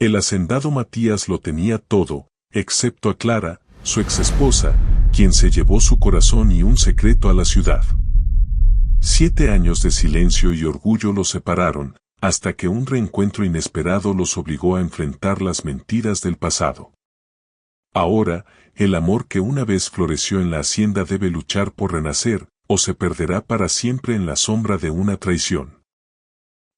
El hacendado Matías lo tenía todo, excepto a Clara, su exesposa, quien se llevó su corazón y un secreto a la ciudad. 7 años de silencio y orgullo los separaron, hasta que un reencuentro inesperado los obligó a enfrentar las mentiras del pasado. Ahora, el amor que una vez floreció en la hacienda debe luchar por renacer, o se perderá para siempre en la sombra de una traición.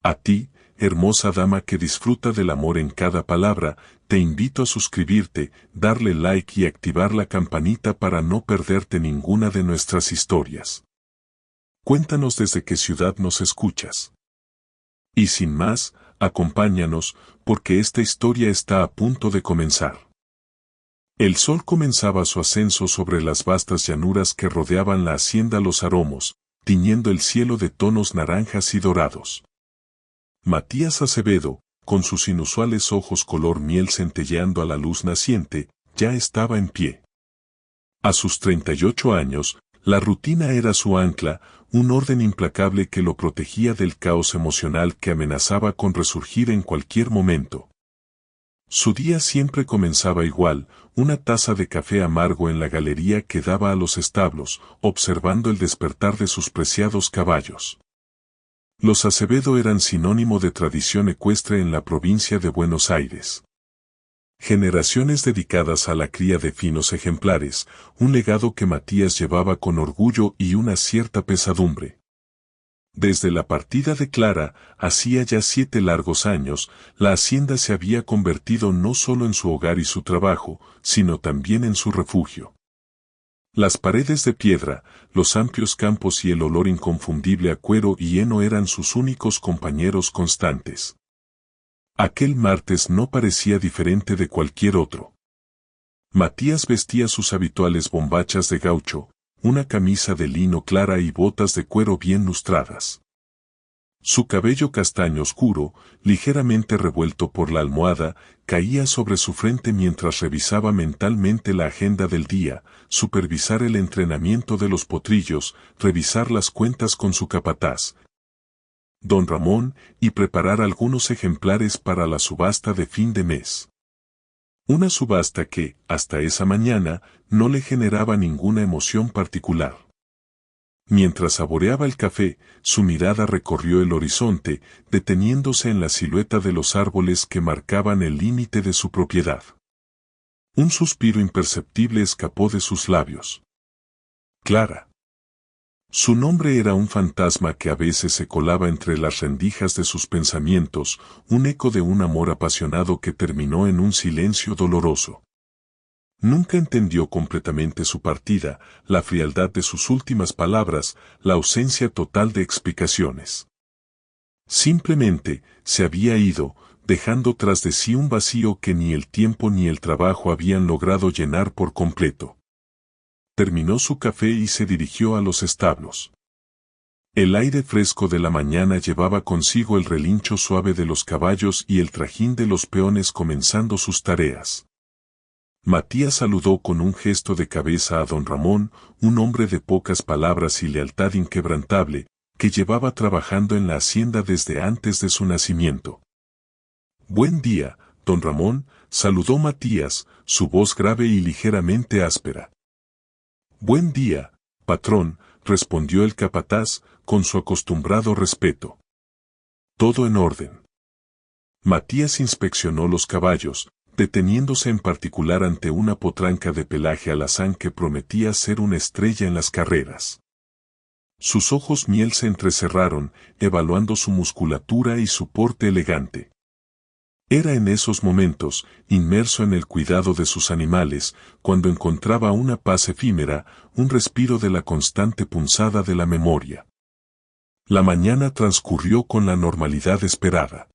A ti, hermosa dama que disfruta del amor en cada palabra, te invito a suscribirte, darle like y activar la campanita para no perderte ninguna de nuestras historias. Cuéntanos desde qué ciudad nos escuchas. Y sin más, acompáñanos, porque esta historia está a punto de comenzar. El sol comenzaba su ascenso sobre las vastas llanuras que rodeaban la hacienda Los Aromos, tiñendo el cielo de tonos naranjas y dorados. Matías Acevedo, con sus inusuales ojos color miel centelleando a la luz naciente, ya estaba en pie. A sus 38 años, la rutina era su ancla, un orden implacable que lo protegía del caos emocional que amenazaba con resurgir en cualquier momento. Su día siempre comenzaba igual, una taza de café amargo en la galería que daba a los establos, observando el despertar de sus preciados caballos. Los Acevedo eran sinónimo de tradición ecuestre en la provincia de Buenos Aires. Generaciones dedicadas a la cría de finos ejemplares, un legado que Matías llevaba con orgullo y una cierta pesadumbre. Desde la partida de Clara, hacía ya 7 largos años, la hacienda se había convertido no solo en su hogar y su trabajo, sino también en su refugio. Las paredes de piedra, los amplios campos y el olor inconfundible a cuero y heno eran sus únicos compañeros constantes. Aquel martes no parecía diferente de cualquier otro. Matías vestía sus habituales bombachas de gaucho, una camisa de lino clara y botas de cuero bien lustradas. Su cabello castaño oscuro, ligeramente revuelto por la almohada, caía sobre su frente mientras revisaba mentalmente la agenda del día, supervisar el entrenamiento de los potrillos, revisar las cuentas con su capataz, don Ramón, y preparar algunos ejemplares para la subasta de fin de mes. Una subasta que, hasta esa mañana, no le generaba ninguna emoción particular. Mientras saboreaba el café, su mirada recorrió el horizonte, deteniéndose en la silueta de los árboles que marcaban el límite de su propiedad. Un suspiro imperceptible escapó de sus labios. Clara. Su nombre era un fantasma que a veces se colaba entre las rendijas de sus pensamientos, un eco de un amor apasionado que terminó en un silencio doloroso. Nunca entendió completamente su partida, la frialdad de sus últimas palabras, la ausencia total de explicaciones. Simplemente, se había ido, dejando tras de sí un vacío que ni el tiempo ni el trabajo habían logrado llenar por completo. Terminó su café y se dirigió a los establos. El aire fresco de la mañana llevaba consigo el relincho suave de los caballos y el trajín de los peones comenzando sus tareas. Matías saludó con un gesto de cabeza a don Ramón, un hombre de pocas palabras y lealtad inquebrantable, que llevaba trabajando en la hacienda desde antes de su nacimiento. «Buen día, don Ramón», saludó Matías, su voz grave y ligeramente áspera. «Buen día, patrón», respondió el capataz, con su acostumbrado respeto. «Todo en orden». Matías inspeccionó los caballos, deteniéndose en particular ante una potranca de pelaje alazán que prometía ser una estrella en las carreras. Sus ojos miel se entrecerraron, evaluando su musculatura y su porte elegante. Era en esos momentos, inmerso en el cuidado de sus animales, cuando encontraba una paz efímera, un respiro de la constante punzada de la memoria. La mañana transcurrió con la normalidad esperada.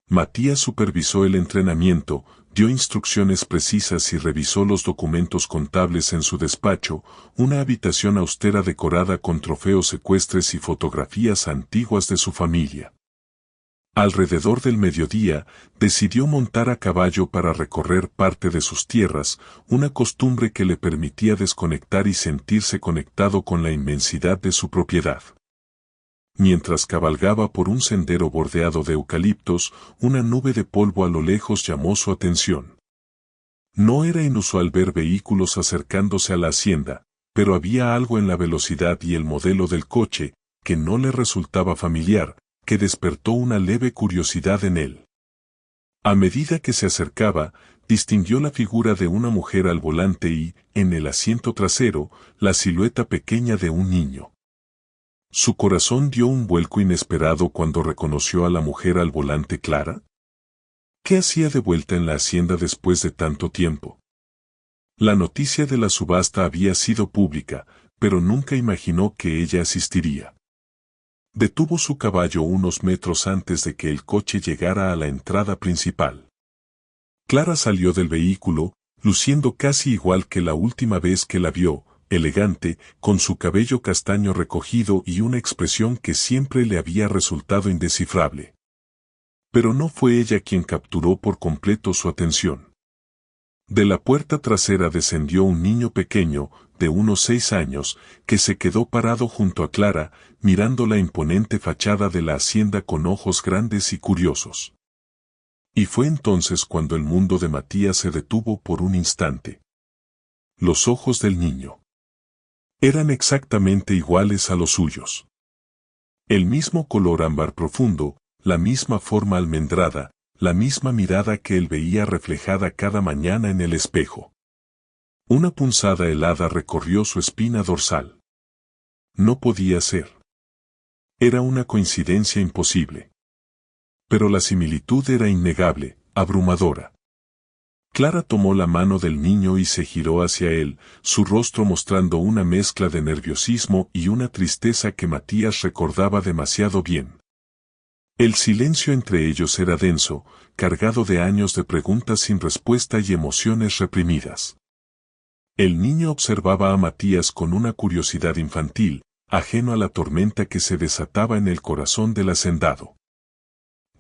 Matías supervisó el entrenamiento, dio instrucciones precisas y revisó los documentos contables en su despacho, una habitación austera decorada con trofeos ecuestres y fotografías antiguas de su familia. Alrededor del mediodía, decidió montar a caballo para recorrer parte de sus tierras, una costumbre que le permitía desconectar y sentirse conectado con la inmensidad de su propiedad. Mientras cabalgaba por un sendero bordeado de eucaliptos, una nube de polvo a lo lejos llamó su atención. No era inusual ver vehículos acercándose a la hacienda, pero había algo en la velocidad y el modelo del coche, que no le resultaba familiar, que despertó una leve curiosidad en él. A medida que se acercaba, distinguió la figura de una mujer al volante y, en el asiento trasero, la silueta pequeña de un niño. Su corazón dio un vuelco inesperado cuando reconoció a la mujer al volante. ¿Clara? ¿Qué hacía de vuelta en la hacienda después de tanto tiempo? La noticia de la subasta había sido pública, pero nunca imaginó que ella asistiría. Detuvo su caballo unos metros antes de que el coche llegara a la entrada principal. Clara salió del vehículo, luciendo casi igual que la última vez que la vio, elegante, con su cabello castaño recogido y una expresión que siempre le había resultado indescifrable. Pero no fue ella quien capturó por completo su atención. De la puerta trasera descendió un niño pequeño, de unos 6 años, que se quedó parado junto a Clara, mirando la imponente fachada de la hacienda con ojos grandes y curiosos. Y fue entonces cuando el mundo de Matías se detuvo por un instante. Los ojos del niño eran exactamente iguales a los suyos. El mismo color ámbar profundo, la misma forma almendrada, la misma mirada que él veía reflejada cada mañana en el espejo. Una punzada helada recorrió su espina dorsal. No podía ser. Era una coincidencia imposible. Pero la similitud era innegable, abrumadora. Clara tomó la mano del niño y se giró hacia él, su rostro mostrando una mezcla de nerviosismo y una tristeza que Matías recordaba demasiado bien. El silencio entre ellos era denso, cargado de años de preguntas sin respuesta y emociones reprimidas. El niño observaba a Matías con una curiosidad infantil, ajeno a la tormenta que se desataba en el corazón del hacendado.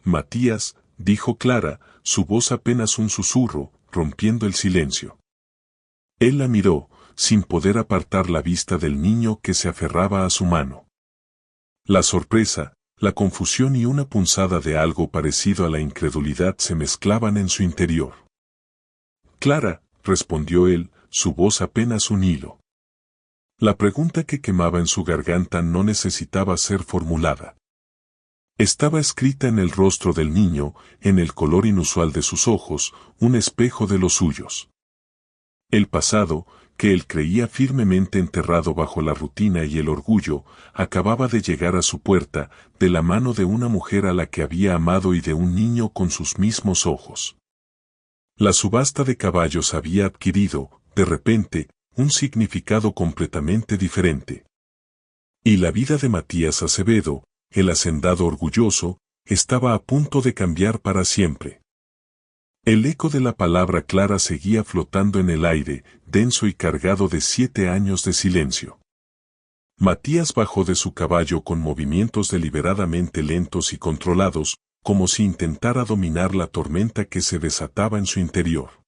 Matías, dijo Clara, su voz apenas un susurro, rompiendo el silencio. Él la miró, sin poder apartar la vista del niño que se aferraba a su mano. La sorpresa, la confusión y una punzada de algo parecido a la incredulidad se mezclaban en su interior. Clara, respondió él, su voz apenas un hilo. La pregunta que quemaba en su garganta no necesitaba ser formulada. Estaba escrita en el rostro del niño, en el color inusual de sus ojos, un espejo de los suyos. El pasado, que él creía firmemente enterrado bajo la rutina y el orgullo, acababa de llegar a su puerta, de la mano de una mujer a la que había amado y de un niño con sus mismos ojos. La subasta de caballos había adquirido, de repente, un significado completamente diferente. Y la vida de Matías Acevedo, el hacendado orgulloso, estaba a punto de cambiar para siempre. El eco de la palabra Clara seguía flotando en el aire, denso y cargado de 7 años de silencio. Matías bajó de su caballo con movimientos deliberadamente lentos y controlados, como si intentara dominar la tormenta que se desataba en su interior.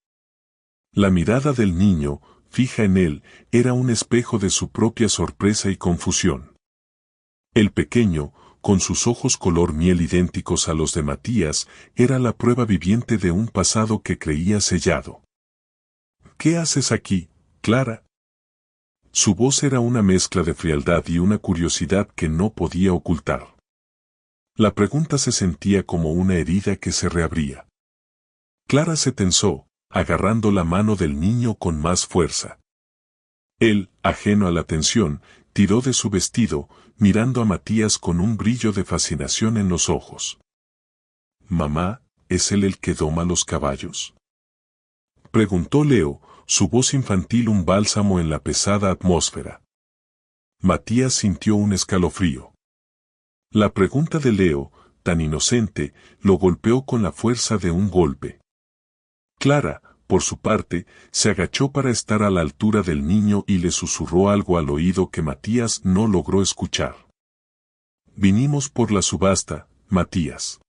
La mirada del niño, fija en él, era un espejo de su propia sorpresa y confusión. El pequeño, con sus ojos color miel idénticos a los de Matías, era la prueba viviente de un pasado que creía sellado. ¿Qué haces aquí, Clara? Su voz era una mezcla de frialdad y una curiosidad que no podía ocultar. La pregunta se sentía como una herida que se reabría. Clara se tensó, agarrando la mano del niño con más fuerza. Él, ajeno a la tensión, tiró de su vestido, mirando a Matías con un brillo de fascinación en los ojos. «Mamá, ¿es él el que doma los caballos?», preguntó Leo, su voz infantil un bálsamo en la pesada atmósfera. Matías sintió un escalofrío. La pregunta de Leo, tan inocente, lo golpeó con la fuerza de un golpe. Clara, por su parte, se agachó para estar a la altura del niño y le susurró algo al oído que Matías no logró escuchar. «Vinimos por la subasta, Matías.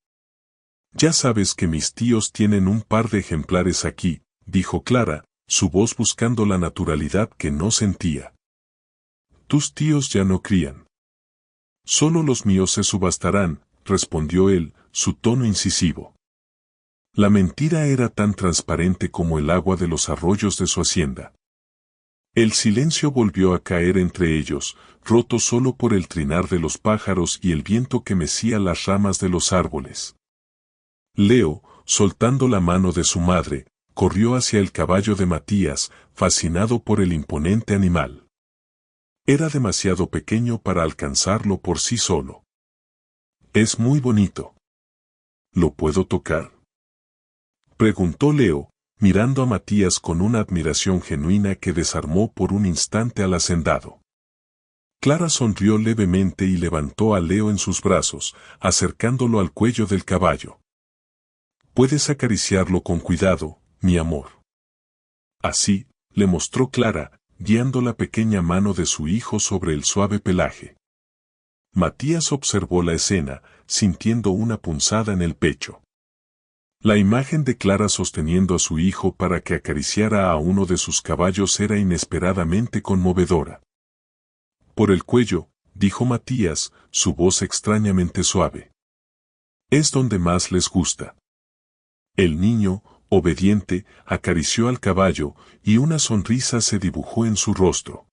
Ya sabes que mis tíos tienen un par de ejemplares aquí», dijo Clara, su voz buscando la naturalidad que no sentía. «Tus tíos ya no crían». Solo los míos se subastarán, respondió él, su tono incisivo. La mentira era tan transparente como el agua de los arroyos de su hacienda. El silencio volvió a caer entre ellos, roto solo por el trinar de los pájaros y el viento que mecía las ramas de los árboles. Leo, soltando la mano de su madre, corrió hacia el caballo de Matías, fascinado por el imponente animal. Era demasiado pequeño para alcanzarlo por sí solo. Es muy bonito. ¿Lo puedo tocar?, preguntó Leo, mirando a Matías con una admiración genuina que desarmó por un instante al hacendado. Clara sonrió levemente y levantó a Leo en sus brazos, acercándolo al cuello del caballo. Puedes acariciarlo con cuidado, mi amor. Así, le mostró Clara, guiando la pequeña mano de su hijo sobre el suave pelaje. Matías observó la escena, sintiendo una punzada en el pecho. La imagen de Clara sosteniendo a su hijo para que acariciara a uno de sus caballos era inesperadamente conmovedora. Por el cuello, dijo Matías, su voz extrañamente suave. Es donde más les gusta. El niño, obediente, acarició al caballo, y una sonrisa se dibujó en su rostro.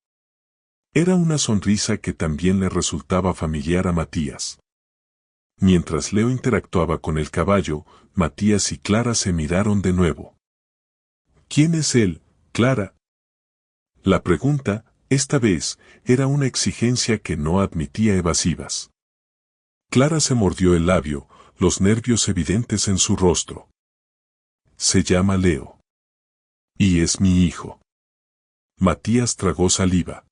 Era una sonrisa que también le resultaba familiar a Matías. Mientras Leo interactuaba con el caballo, Matías y Clara se miraron de nuevo. ¿Quién es él, Clara? La pregunta, esta vez, era una exigencia que no admitía evasivas. Clara se mordió el labio, los nervios evidentes en su rostro. Se llama Leo. Y es mi hijo. Matías tragó saliva.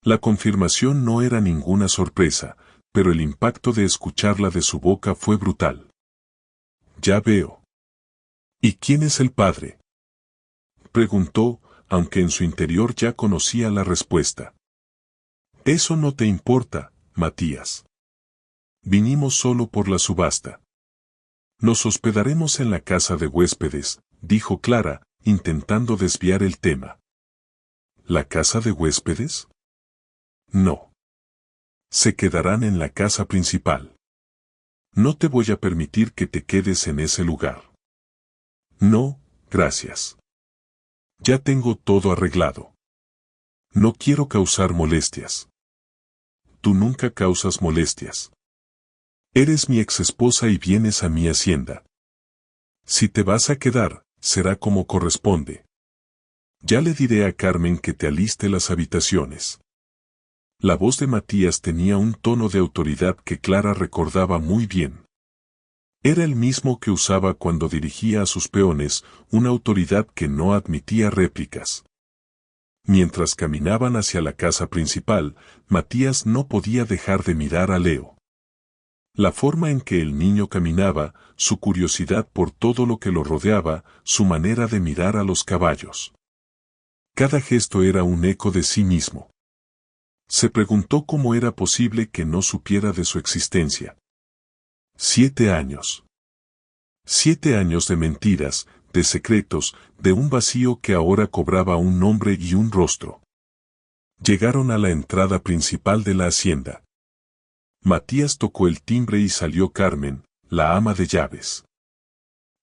La confirmación no era ninguna sorpresa, pero el impacto de escucharla de su boca fue brutal. Ya veo. ¿Y quién es el padre?, preguntó, aunque en su interior ya conocía la respuesta. Eso no te importa, Matías. Vinimos solo por la subasta. Nos hospedaremos en la casa de huéspedes, dijo Clara, intentando desviar el tema. ¿La casa de huéspedes? No. Se quedarán en la casa principal. No te voy a permitir que te quedes en ese lugar. No, gracias. Ya tengo todo arreglado. No quiero causar molestias. Tú nunca causas molestias. Eres mi exesposa y vienes a mi hacienda. Si te vas a quedar, será como corresponde. Ya le diré a Carmen que te aliste las habitaciones. La voz de Matías tenía un tono de autoridad que Clara recordaba muy bien. Era el mismo que usaba cuando dirigía a sus peones, una autoridad que no admitía réplicas. Mientras caminaban hacia la casa principal, Matías no podía dejar de mirar a Leo. La forma en que el niño caminaba, su curiosidad por todo lo que lo rodeaba, su manera de mirar a los caballos. Cada gesto era un eco de sí mismo. Se preguntó cómo era posible que no supiera de su existencia. 7 años. 7 años de mentiras, de secretos, de un vacío que ahora cobraba un nombre y un rostro. Llegaron a la entrada principal de la hacienda. Matías tocó el timbre y salió Carmen, la ama de llaves.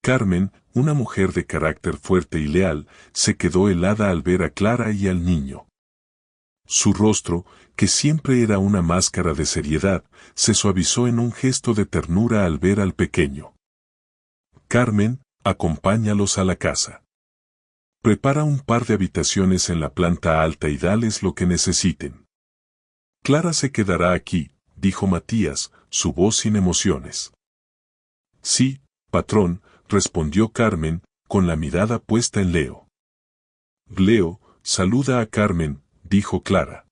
Carmen, una mujer de carácter fuerte y leal, se quedó helada al ver a Clara y al niño. Su rostro, que siempre era una máscara de seriedad, se suavizó en un gesto de ternura al ver al pequeño. Carmen, acompáñalos a la casa. Prepara un par de habitaciones en la planta alta y dales lo que necesiten. Clara se quedará aquí, dijo Matías, su voz sin emociones. Sí, patrón, respondió Carmen, con la mirada puesta en Leo. Leo, saluda a Carmen, dijo Clara.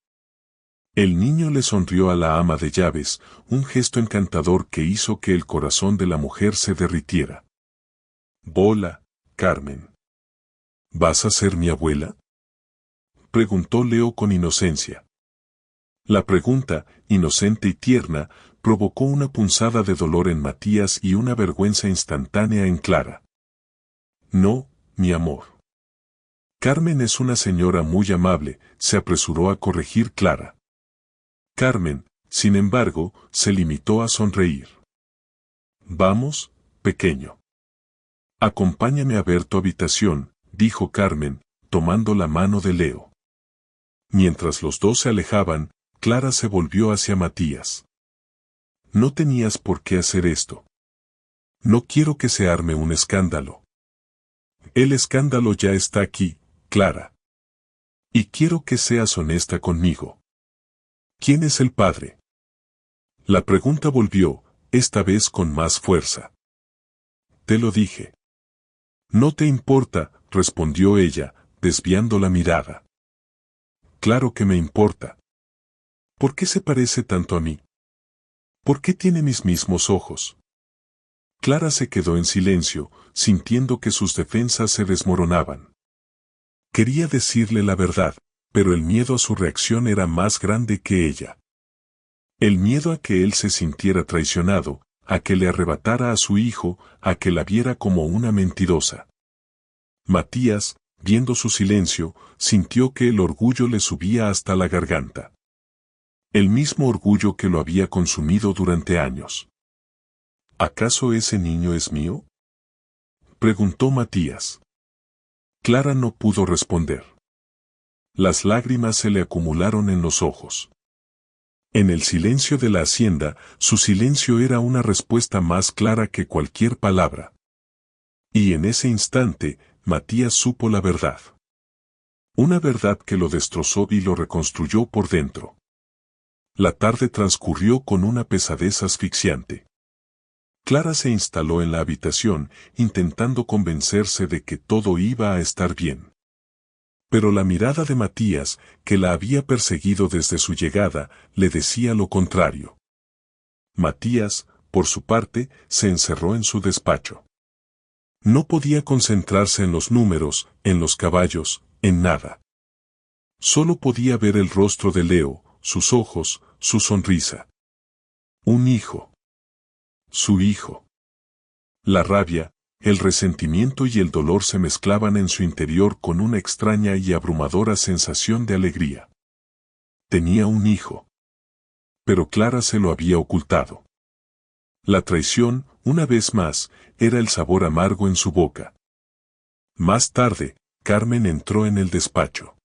El niño le sonrió a la ama de llaves, un gesto encantador que hizo que el corazón de la mujer se derritiera. Bola, Carmen. ¿Vas a ser mi abuela?, preguntó Leo con inocencia. La pregunta, inocente y tierna, provocó una punzada de dolor en Matías y una vergüenza instantánea en Clara. No, mi amor. Carmen es una señora muy amable, se apresuró a corregir Clara. Carmen, Sin embargo, se limitó a sonreír. Vamos, pequeño. Acompáñame a ver tu habitación, dijo Carmen, tomando la mano de Leo. Mientras los dos se alejaban, Clara se volvió hacia Matías. No tenías por qué hacer esto. No quiero que se arme un escándalo. El escándalo ya está aquí, Clara. Y quiero que seas honesta conmigo. ¿Quién es el padre? La pregunta volvió, esta vez con más fuerza. Te lo dije. No te importa, respondió ella, desviando la mirada. Claro que me importa. ¿Por qué se parece tanto a mí? ¿Por qué tiene mis mismos ojos? Clara se quedó en silencio, sintiendo que sus defensas se desmoronaban. Quería decirle la verdad, pero el miedo a su reacción era más grande que ella. El miedo a que él se sintiera traicionado, a que le arrebatara a su hijo, a que la viera como una mentirosa. Matías, viendo su silencio, sintió que el orgullo le subía hasta la garganta. El mismo orgullo que lo había consumido durante años. ¿Acaso ese niño es mío? Preguntó Matías. Clara no pudo responder. Las lágrimas se le acumularon en los ojos. En el silencio de la hacienda, su silencio era una respuesta más clara que cualquier palabra. Y en ese instante, Matías supo la verdad. Una verdad que lo destrozó y lo reconstruyó por dentro. La tarde transcurrió con una pesadez asfixiante. Clara se instaló en la habitación, intentando convencerse de que todo iba a estar bien. Pero la mirada de Matías, que la había perseguido desde su llegada, le decía lo contrario. Matías, por su parte, se encerró en su despacho. No podía concentrarse en los números, en los caballos, en nada. Solo podía ver el rostro de Leo, sus ojos, su sonrisa. Un hijo. Su hijo. La rabia, el resentimiento y el dolor se mezclaban en su interior con una extraña y abrumadora sensación de alegría. Tenía un hijo. Pero Clara se lo había ocultado. La traición, una vez más, era el sabor amargo en su boca. Más tarde, Carmen entró en el despacho.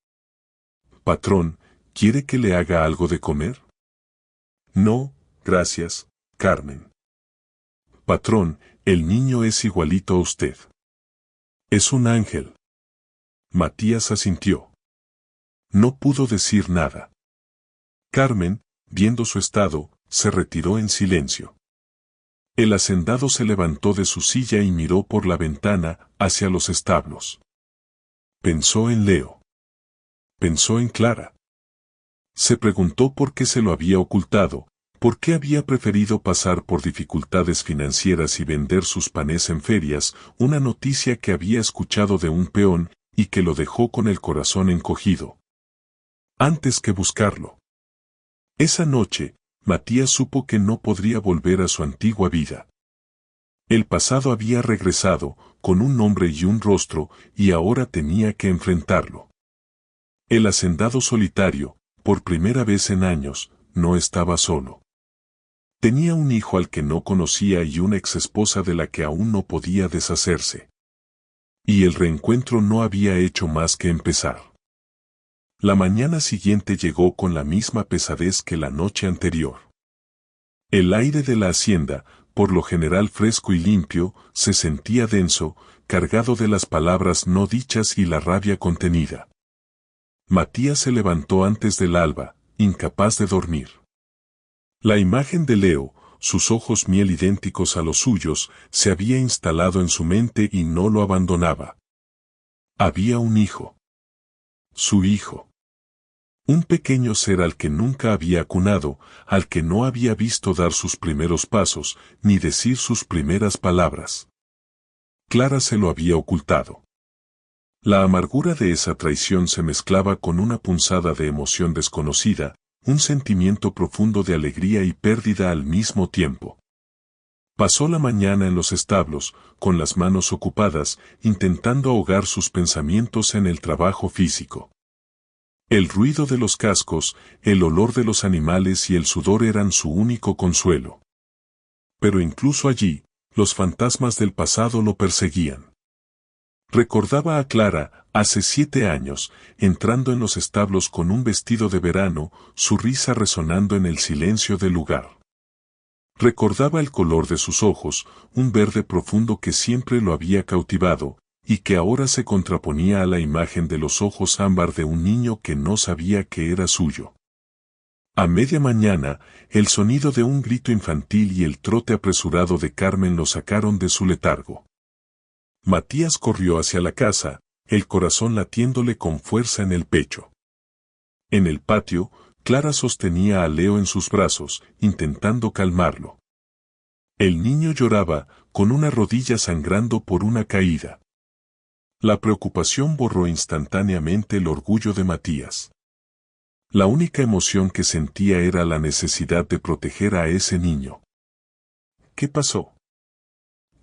Patrón, ¿quiere que le haga algo de comer? No, gracias, Carmen. Patrón, el niño es igualito a usted. Es un ángel. Matías asintió. No pudo decir nada. Carmen, viendo su estado, se retiró en silencio. El hacendado se levantó de su silla y miró por la ventana hacia los establos. Pensó en Leo. Pensó en Clara. Se preguntó por qué se lo había ocultado, por qué había preferido pasar por dificultades financieras y vender sus panés en ferias, una noticia que había escuchado de un peón y que lo dejó con el corazón encogido. Antes que buscarlo. Esa noche, Matías supo que no podría volver a su antigua vida. El pasado había regresado, con un nombre y un rostro, y ahora tenía que enfrentarlo. El hacendado solitario, por primera vez en años, no estaba solo. Tenía un hijo al que no conocía y una exesposa de la que aún no podía deshacerse. Y el reencuentro no había hecho más que empezar. La mañana siguiente llegó con la misma pesadez que la noche anterior. El aire de la hacienda, por lo general fresco y limpio, se sentía denso, cargado de las palabras no dichas y la rabia contenida. Matías se levantó antes del alba, incapaz de dormir. La imagen de Leo, sus ojos miel idénticos a los suyos, se había instalado en su mente y no lo abandonaba. Había un hijo. Su hijo. Un pequeño ser al que nunca había acunado, al que no había visto dar sus primeros pasos, ni decir sus primeras palabras. Clara se lo había ocultado. La amargura de esa traición se mezclaba con una punzada de emoción desconocida, un sentimiento profundo de alegría y pérdida al mismo tiempo. Pasó la mañana en los establos, con las manos ocupadas, intentando ahogar sus pensamientos en el trabajo físico. El ruido de los cascos, el olor de los animales y el sudor eran su único consuelo. Pero incluso allí, los fantasmas del pasado lo perseguían. Recordaba a Clara, hace 7 años, entrando en los establos con un vestido de verano, su risa resonando en el silencio del lugar. Recordaba el color de sus ojos, un verde profundo que siempre lo había cautivado, y que ahora se contraponía a la imagen de los ojos ámbar de un niño que no sabía que era suyo. A media mañana, el sonido de un grito infantil y el trote apresurado de Carmen lo sacaron de su letargo. Matías corrió hacia la casa, el corazón latiéndole con fuerza en el pecho. En el patio, Clara sostenía a Leo en sus brazos, intentando calmarlo. El niño lloraba, con una rodilla sangrando por una caída. La preocupación borró instantáneamente el orgullo de Matías. La única emoción que sentía era la necesidad de proteger a ese niño. ¿Qué pasó?,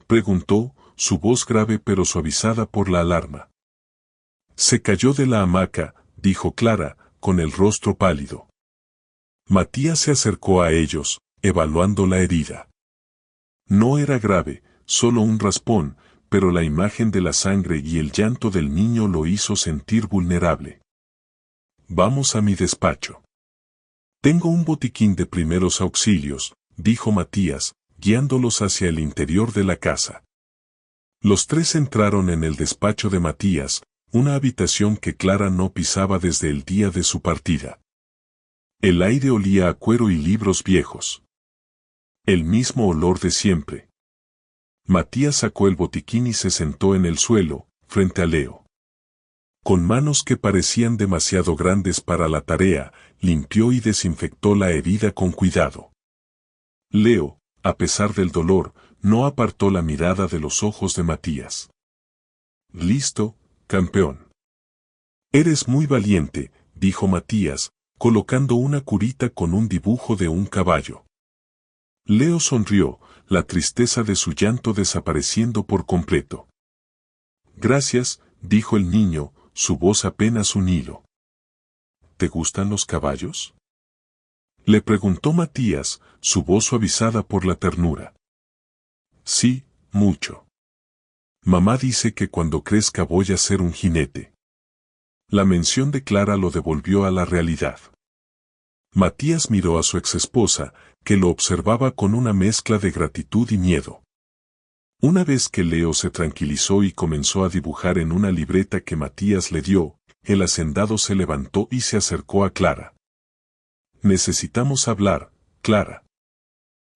preguntó, su voz grave pero suavizada por la alarma. Se cayó de la hamaca, dijo Clara, con el rostro pálido. Matías se acercó a ellos, evaluando la herida. No era grave, solo un raspón, pero la imagen de la sangre y el llanto del niño lo hizo sentir vulnerable. Vamos a mi despacho. Tengo un botiquín de primeros auxilios, dijo Matías, guiándolos hacia el interior de la casa. Los tres entraron en el despacho de Matías, una habitación que Clara no pisaba desde el día de su partida. El aire olía a cuero y libros viejos. El mismo olor de siempre. Matías sacó el botiquín y se sentó en el suelo, frente a Leo. Con manos que parecían demasiado grandes para la tarea, limpió y desinfectó la herida con cuidado. Leo, a pesar del dolor, no apartó la mirada de los ojos de Matías. «Listo, campeón». «Eres muy valiente», dijo Matías, colocando una curita con un dibujo de un caballo. Leo sonrió, la tristeza de su llanto desapareciendo por completo. «Gracias», dijo el niño, su voz apenas un hilo. «¿Te gustan los caballos?», le preguntó Matías, su voz suavizada por la ternura. «Sí, mucho. Mamá dice que cuando crezca voy a ser un jinete». La mención de Clara lo devolvió a la realidad. Matías miró a su exesposa, que lo observaba con una mezcla de gratitud y miedo. Una vez que Leo se tranquilizó y comenzó a dibujar en una libreta que Matías le dio, el hacendado se levantó y se acercó a Clara. «Necesitamos hablar, Clara».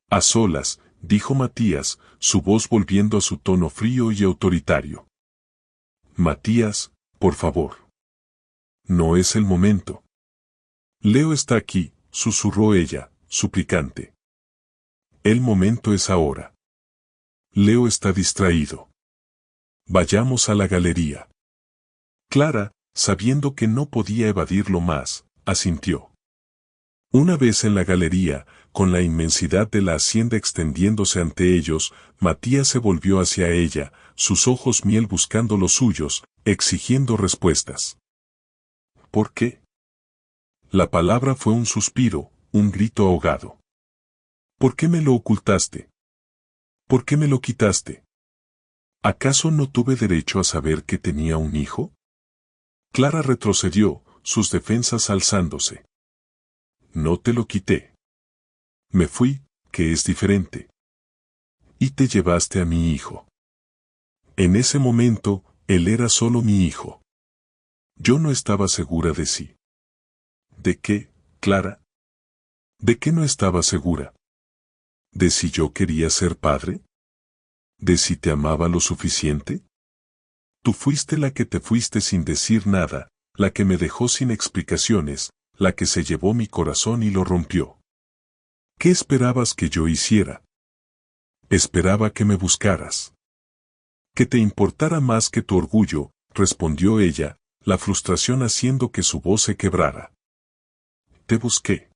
«A solas», dijo Matías, su voz volviendo a su tono frío y autoritario. «Matías, por favor. No es el momento». «Leo está aquí», susurró ella, suplicante. «El momento es ahora». «Leo está distraído. Vayamos a la galería». Clara, sabiendo que no podía evadirlo más, asintió. Una vez en la galería, con la inmensidad de la hacienda extendiéndose ante ellos, Matías se volvió hacia ella, sus ojos miel buscando los suyos, exigiendo respuestas. «¿Por qué?». La palabra fue un suspiro, un grito ahogado. «¿Por qué me lo ocultaste? ¿Por qué me lo quitaste? ¿Acaso no tuve derecho a saber que tenía un hijo?». Clara retrocedió, sus defensas alzándose. «No te lo quité. Me fui, que es diferente. Y te llevaste a mi hijo». En ese momento, él era solo mi hijo. Yo no estaba segura de sí. ¿De qué, Clara? ¿De qué no estaba segura? ¿De si yo quería ser padre? ¿De si te amaba lo suficiente? Tú fuiste la que te fuiste sin decir nada, la que me dejó sin explicaciones, la que se llevó mi corazón y lo rompió. ¿Qué esperabas que yo hiciera? Esperaba que me buscaras. Que te importara más que tu orgullo, respondió ella, la frustración haciendo que su voz se quebrara. Te busqué.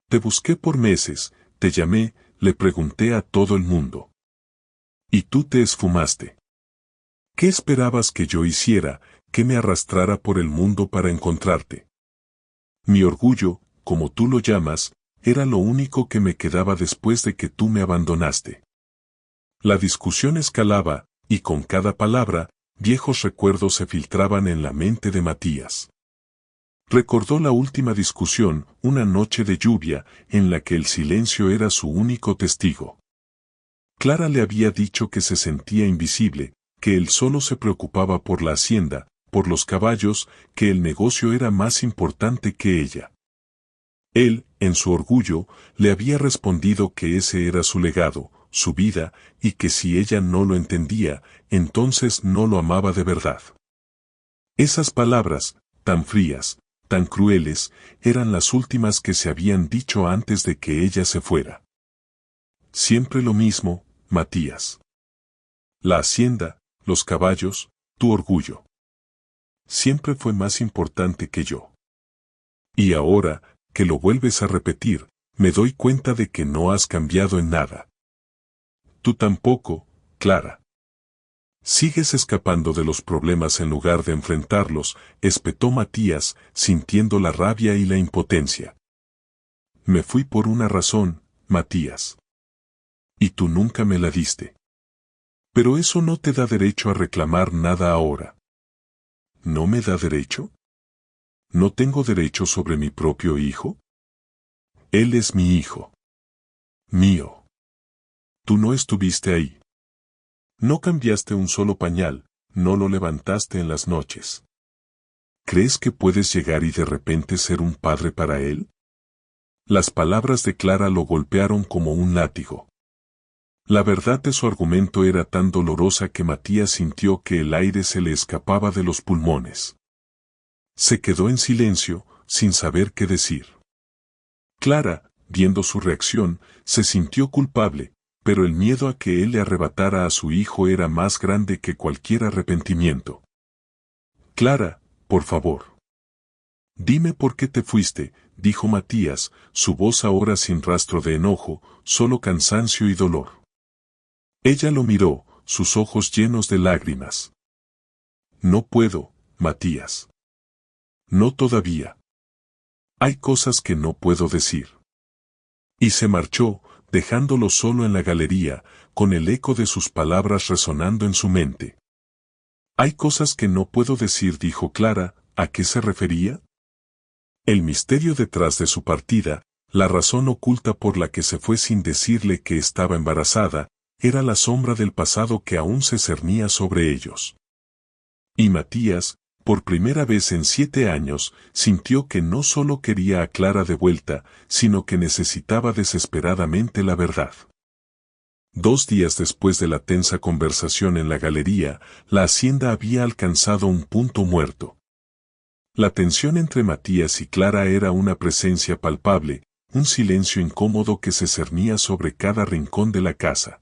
Te busqué por meses, te llamé, le pregunté a todo el mundo. Y tú te esfumaste. ¿Qué esperabas que yo hiciera, que me arrastrara por el mundo para encontrarte? Mi orgullo, como tú lo llamas, era lo único que me quedaba después de que tú me abandonaste. La discusión escalaba, y con cada palabra, viejos recuerdos se filtraban en la mente de Matías. Recordó la última discusión, una noche de lluvia, en la que el silencio era su único testigo. Clara le había dicho que se sentía invisible, que él solo se preocupaba por la hacienda, por los caballos, que el negocio era más importante que ella. Él, en su orgullo, le había respondido que ese era su legado, su vida, y que si ella no lo entendía, entonces no lo amaba de verdad. Esas palabras, tan frías, tan crueles, eran las últimas que se habían dicho antes de que ella se fuera. Siempre lo mismo, Matías. La hacienda, los caballos, tu orgullo. Siempre fue más importante que yo. Y ahora, que lo vuelves a repetir, me doy cuenta de que no has cambiado en nada. Tú tampoco, Clara. Sigues escapando de los problemas en lugar de enfrentarlos, espetó Matías, sintiendo la rabia y la impotencia. Me fui por una razón, Matías. Y tú nunca me la diste. Pero eso no te da derecho a reclamar nada ahora. ¿No me da derecho? ¿No tengo derecho sobre mi propio hijo? Él es mi hijo. Mío. Tú no estuviste ahí. No cambiaste un solo pañal, no lo levantaste en las noches. ¿Crees que puedes llegar y de repente ser un padre para él? Las palabras de Clara lo golpearon como un látigo. La verdad de su argumento era tan dolorosa que Matías sintió que el aire se le escapaba de los pulmones. Se quedó en silencio, sin saber qué decir. Clara, viendo su reacción, se sintió culpable, pero el miedo a que él le arrebatara a su hijo era más grande que cualquier arrepentimiento. Clara, por favor. Dime por qué te fuiste, dijo Matías, su voz ahora sin rastro de enojo, solo cansancio y dolor. Ella lo miró, sus ojos llenos de lágrimas. No puedo, Matías. No todavía. Hay cosas que no puedo decir. Y se marchó, dejándolo solo en la galería, con el eco de sus palabras resonando en su mente. Hay cosas que no puedo decir, dijo Clara. ¿A qué se refería? El misterio detrás de su partida, la razón oculta por la que se fue sin decirle que estaba embarazada, era la sombra del pasado que aún se cernía sobre ellos. Y Matías, por primera vez en 7 años, sintió que no solo quería a Clara de vuelta, sino que necesitaba desesperadamente la verdad. 2 días después de la tensa conversación en la galería, la hacienda había alcanzado un punto muerto. La tensión entre Matías y Clara era una presencia palpable, un silencio incómodo que se cernía sobre cada rincón de la casa.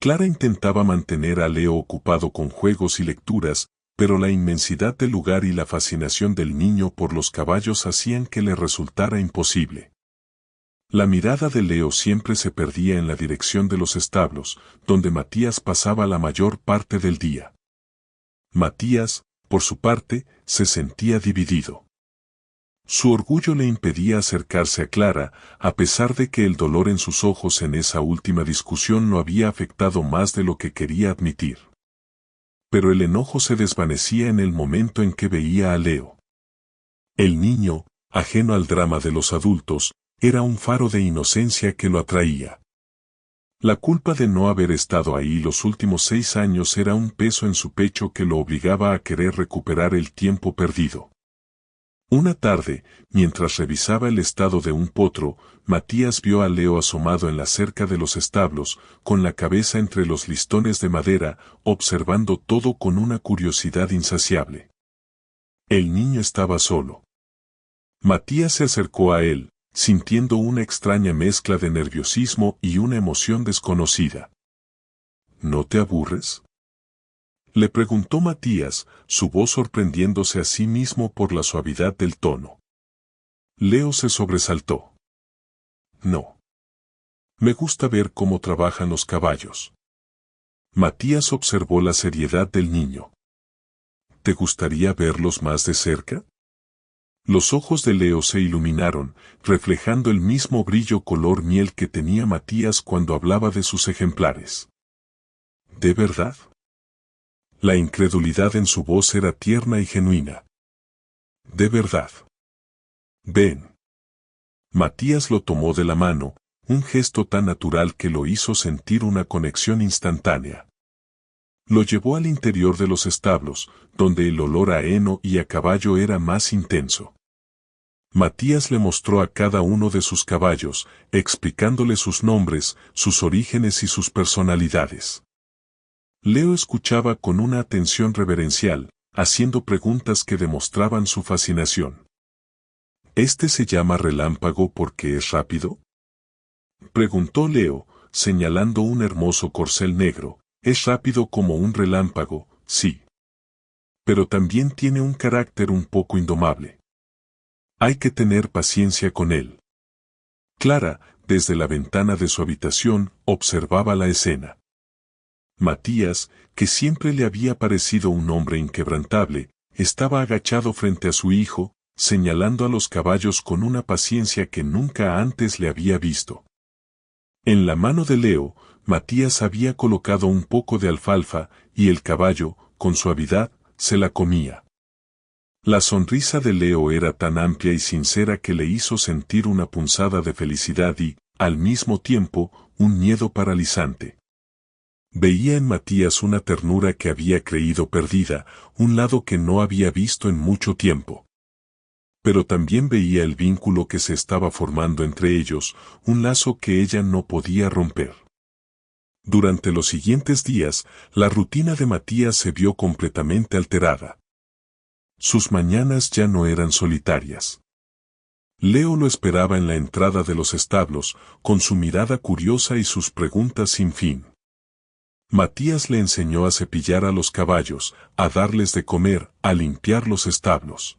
Clara intentaba mantener a Leo ocupado con juegos y lecturas, pero la inmensidad del lugar y la fascinación del niño por los caballos hacían que le resultara imposible. La mirada de Leo siempre se perdía en la dirección de los establos, donde Matías pasaba la mayor parte del día. Matías, por su parte, se sentía dividido. Su orgullo le impedía acercarse a Clara, a pesar de que el dolor en sus ojos en esa última discusión lo había afectado más de lo que quería admitir. Pero el enojo se desvanecía en el momento en que veía a Leo. El niño, ajeno al drama de los adultos, era un faro de inocencia que lo atraía. La culpa de no haber estado ahí los últimos 6 años era un peso en su pecho que lo obligaba a querer recuperar el tiempo perdido. Una tarde, mientras revisaba el estado de un potro, Matías vio a Leo asomado en la cerca de los establos, con la cabeza entre los listones de madera, observando todo con una curiosidad insaciable. El niño estaba solo. Matías se acercó a él, sintiendo una extraña mezcla de nerviosismo y una emoción desconocida. ¿No te aburres?, le preguntó Matías, su voz sorprendiéndose a sí mismo por la suavidad del tono. Leo se sobresaltó. No. Me gusta ver cómo trabajan los caballos. Matías observó la seriedad del niño. ¿Te gustaría verlos más de cerca? Los ojos de Leo se iluminaron, reflejando el mismo brillo color miel que tenía Matías cuando hablaba de sus ejemplares. ¿De verdad? La incredulidad en su voz era tierna y genuina. ¿De verdad? Ven. Matías lo tomó de la mano, un gesto tan natural que lo hizo sentir una conexión instantánea. Lo llevó al interior de los establos, donde el olor a heno y a caballo era más intenso. Matías le mostró a cada uno de sus caballos, explicándole sus nombres, sus orígenes y sus personalidades. Leo escuchaba con una atención reverencial, haciendo preguntas que demostraban su fascinación. ¿Este se llama Relámpago porque es rápido?, preguntó Leo, señalando un hermoso corcel negro. Es rápido como un relámpago, sí. Pero también tiene un carácter un poco indomable. Hay que tener paciencia con él. Clara, desde la ventana de su habitación, observaba la escena. Matías, que siempre le había parecido un hombre inquebrantable, estaba agachado frente a su hijo, señalando a los caballos con una paciencia que nunca antes le había visto. En la mano de Leo, Matías había colocado un poco de alfalfa, y el caballo, con suavidad, se la comía. La sonrisa de Leo era tan amplia y sincera que le hizo sentir una punzada de felicidad y, al mismo tiempo, un miedo paralizante. Veía en Matías una ternura que había creído perdida, un lado que no había visto en mucho tiempo. Pero también veía el vínculo que se estaba formando entre ellos, un lazo que ella no podía romper. Durante los siguientes días, la rutina de Matías se vio completamente alterada. Sus mañanas ya no eran solitarias. Leo lo esperaba en la entrada de los establos, con su mirada curiosa y sus preguntas sin fin. Matías le enseñó a cepillar a los caballos, a darles de comer, a limpiar los establos.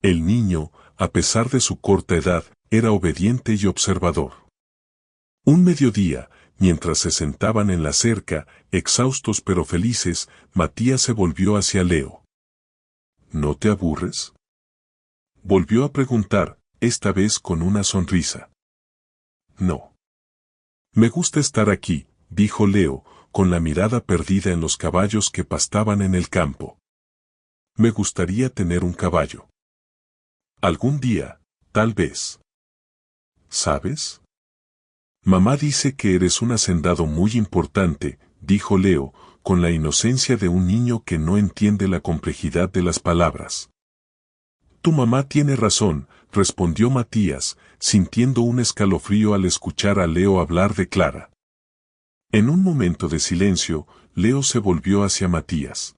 El niño, a pesar de su corta edad, era obediente y observador. Un mediodía, mientras se sentaban en la cerca, exhaustos pero felices, Matías se volvió hacia Leo. ¿No te aburres?, volvió a preguntar, esta vez con una sonrisa. No. Me gusta estar aquí, dijo Leo, con la mirada perdida en los caballos que pastaban en el campo. Me gustaría tener un caballo. Algún día, tal vez. ¿Sabes? Mamá dice que eres un hacendado muy importante, dijo Leo, con la inocencia de un niño que no entiende la complejidad de las palabras. Tu mamá tiene razón, respondió Matías, sintiendo un escalofrío al escuchar a Leo hablar de Clara. En un momento de silencio, Leo se volvió hacia Matías.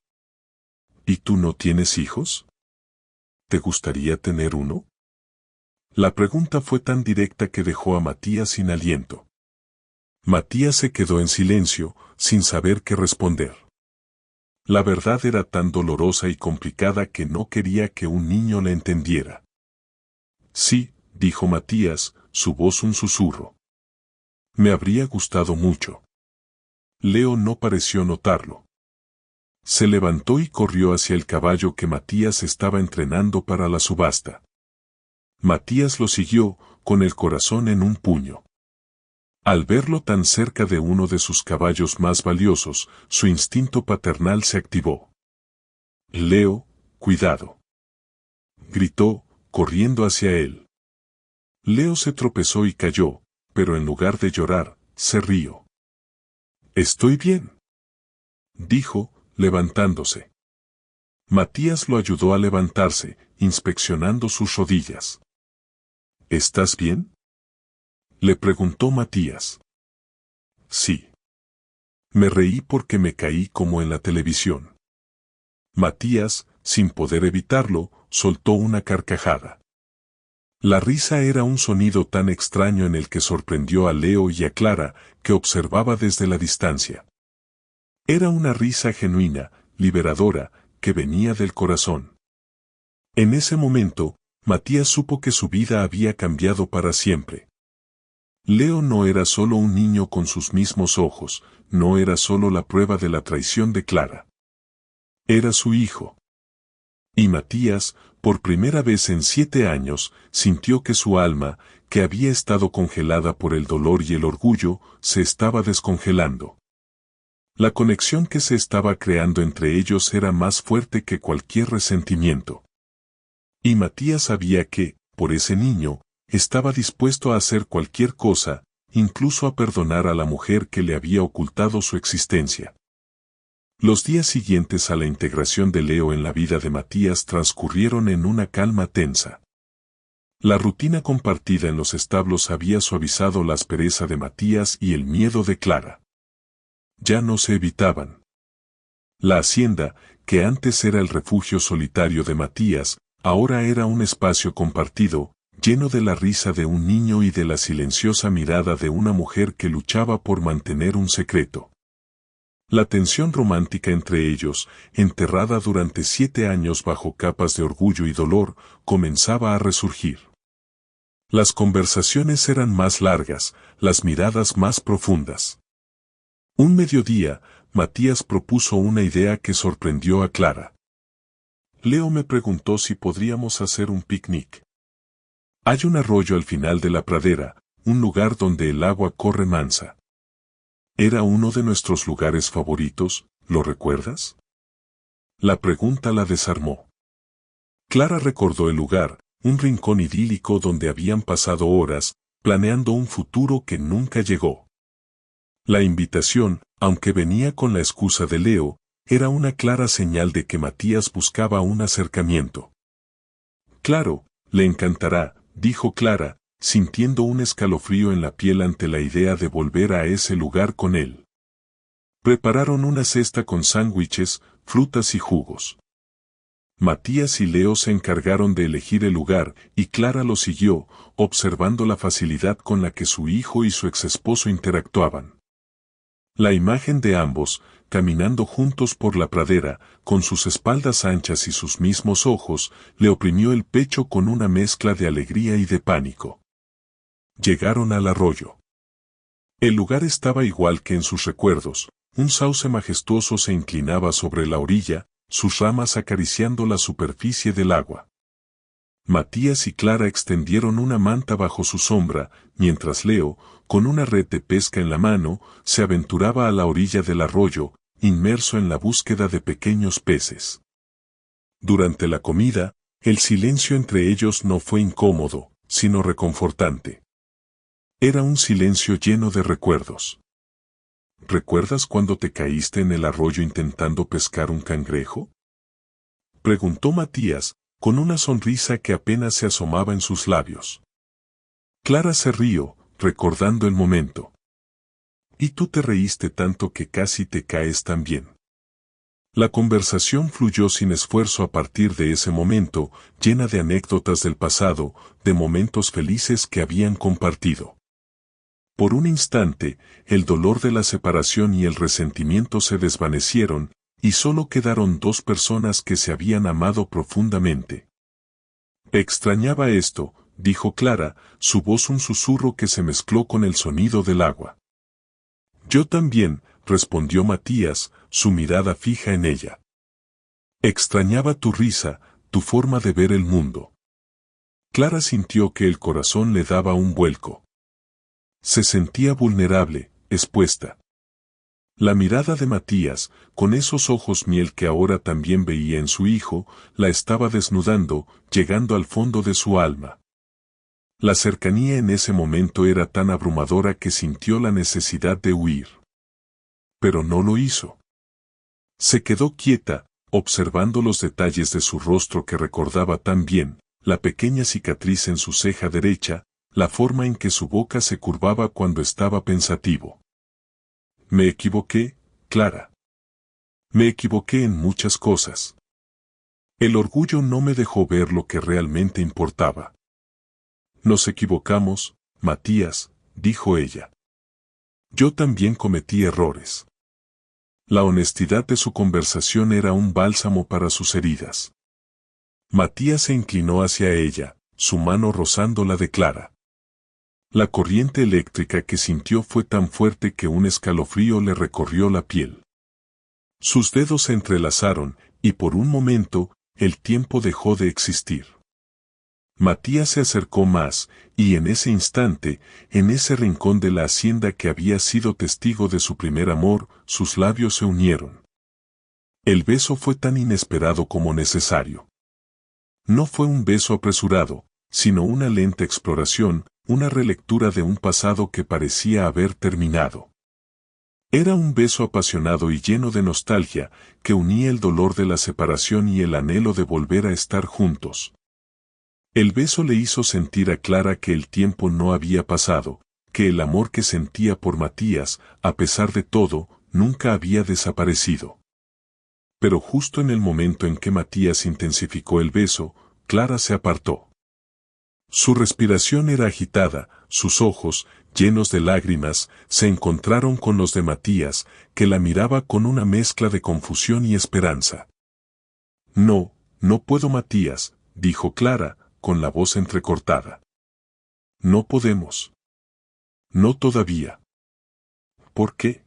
¿Y tú no tienes hijos? ¿Te gustaría tener uno? La pregunta fue tan directa que dejó a Matías sin aliento. Matías se quedó en silencio, sin saber qué responder. La verdad era tan dolorosa y complicada que no quería que un niño la entendiera. Sí, dijo Matías, su voz un susurro. Me habría gustado mucho. Leo no pareció notarlo. Se levantó y corrió hacia el caballo que Matías estaba entrenando para la subasta. Matías lo siguió, con el corazón en un puño. Al verlo tan cerca de uno de sus caballos más valiosos, su instinto paternal se activó. Leo, cuidado, gritó, corriendo hacia él. Leo se tropezó y cayó, pero en lugar de llorar, se rió. Estoy bien, dijo, levantándose. Matías lo ayudó a levantarse, inspeccionando sus rodillas. ¿Estás bien?, le preguntó Matías. Sí. Me reí porque me caí como en la televisión. Matías, sin poder evitarlo, soltó una carcajada. La risa era un sonido tan extraño en el que sorprendió a Leo y a Clara, que observaba desde la distancia. Era una risa genuina, liberadora, que venía del corazón. En ese momento, Matías supo que su vida había cambiado para siempre. Leo no era solo un niño con sus mismos ojos, no era solo la prueba de la traición de Clara. Era su hijo. Y Matías, por primera vez en 7 años, sintió que su alma, que había estado congelada por el dolor y el orgullo, se estaba descongelando. La conexión que se estaba creando entre ellos era más fuerte que cualquier resentimiento. Y Matías sabía que, por ese niño, estaba dispuesto a hacer cualquier cosa, incluso a perdonar a la mujer que le había ocultado su existencia. Los días siguientes a la integración de Leo en la vida de Matías transcurrieron en una calma tensa. La rutina compartida en los establos había suavizado la aspereza de Matías y el miedo de Clara. Ya no se evitaban. La hacienda, que antes era el refugio solitario de Matías, ahora era un espacio compartido, lleno de la risa de un niño y de la silenciosa mirada de una mujer que luchaba por mantener un secreto. La tensión romántica entre ellos, enterrada durante 7 años bajo capas de orgullo y dolor, comenzaba a resurgir. Las conversaciones eran más largas, las miradas más profundas. Un mediodía, Matías propuso una idea que sorprendió a Clara. Leo me preguntó si podríamos hacer un picnic. Hay un arroyo al final de la pradera, un lugar donde el agua corre mansa. Era uno de nuestros lugares favoritos, ¿lo recuerdas? La pregunta la desarmó. Clara recordó el lugar, un rincón idílico donde habían pasado horas, planeando un futuro que nunca llegó. La invitación, aunque venía con la excusa de Leo, era una clara señal de que Matías buscaba un acercamiento. Claro, le encantará, dijo Clara, sintiendo un escalofrío en la piel ante la idea de volver a ese lugar con él. Prepararon una cesta con sándwiches, frutas y jugos. Matías y Leo se encargaron de elegir el lugar, y Clara lo siguió, observando la facilidad con la que su hijo y su exesposo interactuaban. La imagen de ambos, caminando juntos por la pradera, con sus espaldas anchas y sus mismos ojos, le oprimió el pecho con una mezcla de alegría y de pánico. Llegaron al arroyo. El lugar estaba igual que en sus recuerdos, un sauce majestuoso se inclinaba sobre la orilla, sus ramas acariciando la superficie del agua. Matías y Clara extendieron una manta bajo su sombra, mientras Leo, con una red de pesca en la mano, se aventuraba a la orilla del arroyo, inmerso en la búsqueda de pequeños peces. Durante la comida, el silencio entre ellos no fue incómodo, sino reconfortante. Era un silencio lleno de recuerdos. ¿Recuerdas cuando te caíste en el arroyo intentando pescar un cangrejo? Preguntó Matías, con una sonrisa que apenas se asomaba en sus labios. Clara se rió, recordando el momento. Y tú te reíste tanto que casi te caes también. La conversación fluyó sin esfuerzo a partir de ese momento, llena de anécdotas del pasado, de momentos felices que habían compartido. Por un instante, el dolor de la separación y el resentimiento se desvanecieron, y solo quedaron dos personas que se habían amado profundamente. Extrañaba esto, dijo Clara, su voz un susurro que se mezcló con el sonido del agua. Yo también, respondió Matías, su mirada fija en ella. Extrañaba tu risa, tu forma de ver el mundo. Clara sintió que el corazón le daba un vuelco. Se sentía vulnerable, expuesta. La mirada de Matías, con esos ojos miel que ahora también veía en su hijo, la estaba desnudando, llegando al fondo de su alma. La cercanía en ese momento era tan abrumadora que sintió la necesidad de huir. Pero no lo hizo. Se quedó quieta, observando los detalles de su rostro que recordaba tan bien, la pequeña cicatriz en su ceja derecha, la forma en que su boca se curvaba cuando estaba pensativo. Me equivoqué, Clara. Me equivoqué en muchas cosas. El orgullo no me dejó ver lo que realmente importaba. Nos equivocamos, Matías, dijo ella. Yo también cometí errores. La honestidad de su conversación era un bálsamo para sus heridas. Matías se inclinó hacia ella, su mano rozando la de Clara. La corriente eléctrica que sintió fue tan fuerte que un escalofrío le recorrió la piel. Sus dedos se entrelazaron, y por un momento, el tiempo dejó de existir. Matías se acercó más, y en ese instante, en ese rincón de la hacienda que había sido testigo de su primer amor, sus labios se unieron. El beso fue tan inesperado como necesario. No fue un beso apresurado, sino una lenta exploración, una relectura de un pasado que parecía haber terminado. Era un beso apasionado y lleno de nostalgia, que unía el dolor de la separación y el anhelo de volver a estar juntos. El beso le hizo sentir a Clara que el tiempo no había pasado, que el amor que sentía por Matías, a pesar de todo, nunca había desaparecido. Pero justo en el momento en que Matías intensificó el beso, Clara se apartó. Su respiración era agitada, sus ojos, llenos de lágrimas, se encontraron con los de Matías, que la miraba con una mezcla de confusión y esperanza. No, no puedo, Matías, dijo Clara, con la voz entrecortada. No podemos. No todavía. ¿Por qué?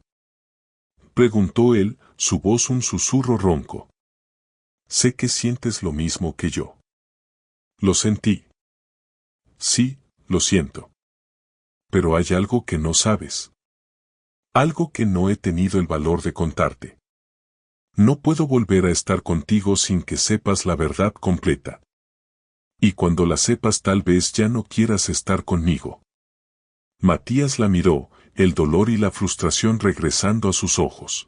Preguntó él, su voz un susurro ronco. Sé que sientes lo mismo que yo. Lo sentí. Sí, lo siento. Pero hay algo que no sabes. Algo que no he tenido el valor de contarte. No puedo volver a estar contigo sin que sepas la verdad completa. Y cuando la sepas tal vez ya no quieras estar conmigo. Matías la miró, el dolor y la frustración regresando a sus ojos.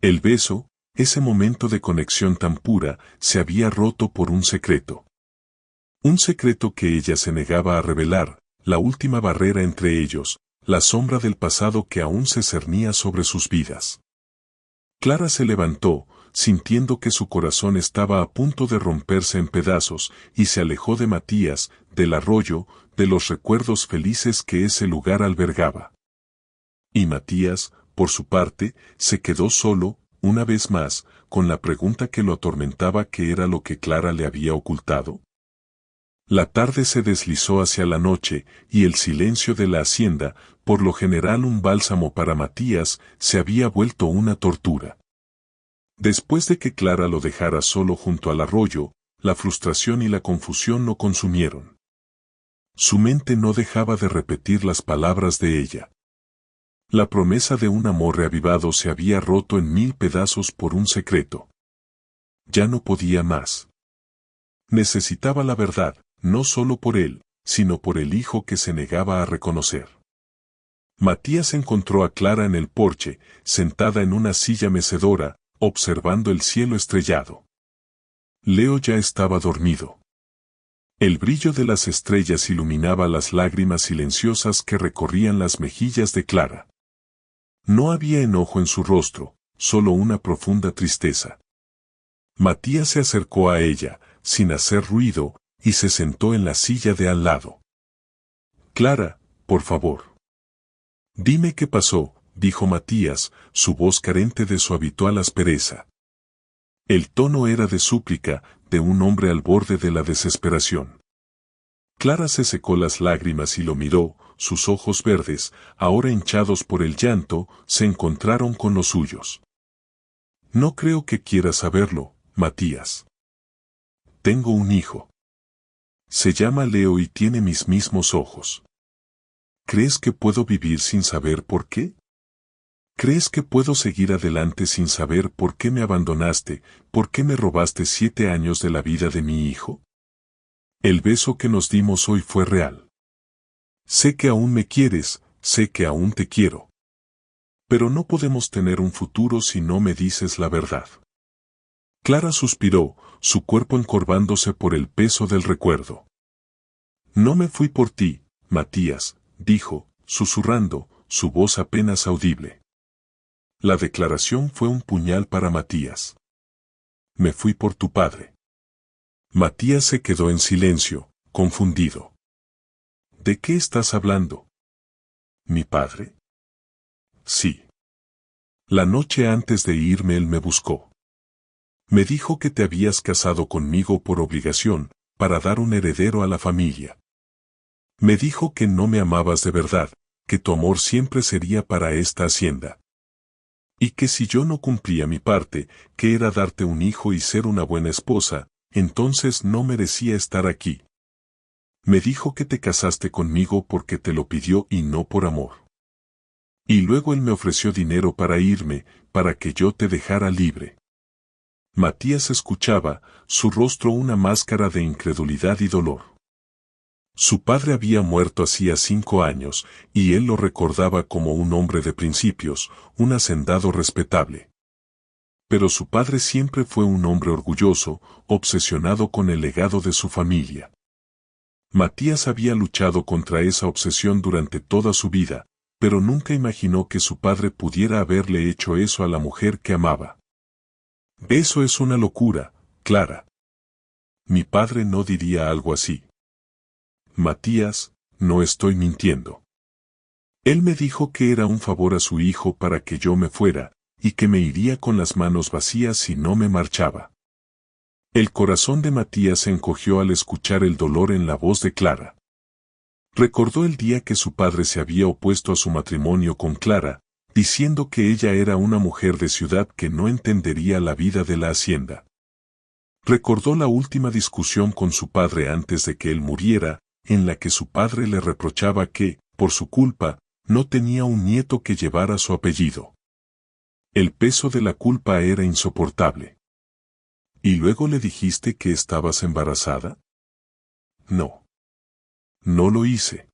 El beso, ese momento de conexión tan pura, se había roto por un secreto. Un secreto que ella se negaba a revelar, la última barrera entre ellos, la sombra del pasado que aún se cernía sobre sus vidas. Clara se levantó, sintiendo que su corazón estaba a punto de romperse en pedazos, y se alejó de Matías, del arroyo, de los recuerdos felices que ese lugar albergaba. Y Matías, por su parte, se quedó solo, una vez más, con la pregunta que lo atormentaba: ¿qué era lo que Clara le había ocultado? La tarde se deslizó hacia la noche, y el silencio de la hacienda, por lo general un bálsamo para Matías, se había vuelto una tortura. Después de que Clara lo dejara solo junto al arroyo, la frustración y la confusión lo consumieron. Su mente no dejaba de repetir las palabras de ella. La promesa de un amor reavivado se había roto en 1000 pedazos por un secreto. Ya no podía más. Necesitaba la verdad, no solo por él, sino por el hijo que se negaba a reconocer. Matías encontró a Clara en el porche, sentada en una silla mecedora, observando el cielo estrellado. Leo ya estaba dormido. El brillo de las estrellas iluminaba las lágrimas silenciosas que recorrían las mejillas de Clara. No había enojo en su rostro, solo una profunda tristeza. Matías se acercó a ella, sin hacer ruido, y se sentó en la silla de al lado. Clara, por favor. Dime qué pasó, dijo Matías, su voz carente de su habitual aspereza. El tono era de súplica, de un hombre al borde de la desesperación. Clara se secó las lágrimas y lo miró, sus ojos verdes, ahora hinchados por el llanto, se encontraron con los suyos. No creo que quieras saberlo, Matías. Tengo un hijo. Se llama Leo y tiene mis mismos ojos. ¿Crees que puedo vivir sin saber por qué? ¿Crees que puedo seguir adelante sin saber por qué me abandonaste, por qué me robaste 7 años de la vida de mi hijo? El beso que nos dimos hoy fue real. Sé que aún me quieres, sé que aún te quiero. Pero no podemos tener un futuro si no me dices la verdad. Clara suspiró, su cuerpo encorvándose por el peso del recuerdo. No me fui por ti, Matías, dijo, susurrando, su voz apenas audible. La declaración fue un puñal para Matías. Me fui por tu padre. Matías se quedó en silencio, confundido. ¿De qué estás hablando? ¿Mi padre? Sí. La noche antes de irme él me buscó. Me dijo que te habías casado conmigo por obligación, para dar un heredero a la familia. Me dijo que no me amabas de verdad, que tu amor siempre sería para esta hacienda. Y que si yo no cumplía mi parte, que era darte un hijo y ser una buena esposa, entonces no merecía estar aquí. Me dijo que te casaste conmigo porque te lo pidió y no por amor. Y luego él me ofreció dinero para irme, para que yo te dejara libre. Matías escuchaba, su rostro una máscara de incredulidad y dolor. Su padre había muerto hacía 5 años, y él lo recordaba como un hombre de principios, un hacendado respetable. Pero su padre siempre fue un hombre orgulloso, obsesionado con el legado de su familia. Matías había luchado contra esa obsesión durante toda su vida, pero nunca imaginó que su padre pudiera haberle hecho eso a la mujer que amaba. Eso es una locura, Clara. Mi padre no diría algo así. Matías, no estoy mintiendo. Él me dijo que era un favor a su hijo para que yo me fuera, y que me iría con las manos vacías si no me marchaba. El corazón de Matías se encogió al escuchar el dolor en la voz de Clara. Recordó el día que su padre se había opuesto a su matrimonio con Clara, diciendo que ella era una mujer de ciudad que no entendería la vida de la hacienda. Recordó la última discusión con su padre antes de que él muriera, en la que su padre le reprochaba que, por su culpa, no tenía un nieto que llevara su apellido. El peso de la culpa era insoportable. ¿Y luego le dijiste que estabas embarazada? No. No lo hice.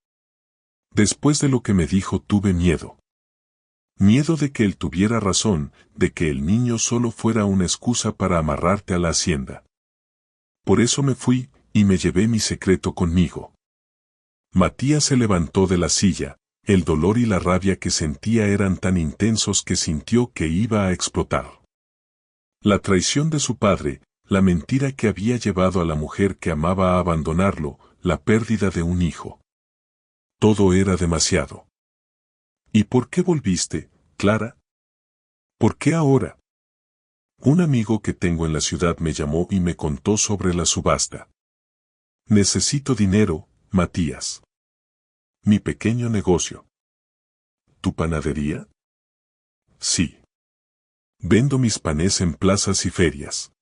Después de lo que me dijo tuve miedo. Miedo de que él tuviera razón, de que el niño solo fuera una excusa para amarrarte a la hacienda. Por eso me fui, y me llevé mi secreto conmigo. Matías se levantó de la silla, el dolor y la rabia que sentía eran tan intensos que sintió que iba a explotar. La traición de su padre, la mentira que había llevado a la mujer que amaba a abandonarlo, la pérdida de un hijo. Todo era demasiado. ¿Y por qué volviste, Clara? ¿Por qué ahora? Un amigo que tengo en la ciudad me llamó y me contó sobre la subasta. Necesito dinero, Matías. Mi pequeño negocio. ¿Tu panadería? Sí. Vendo mis panes en plazas y ferias.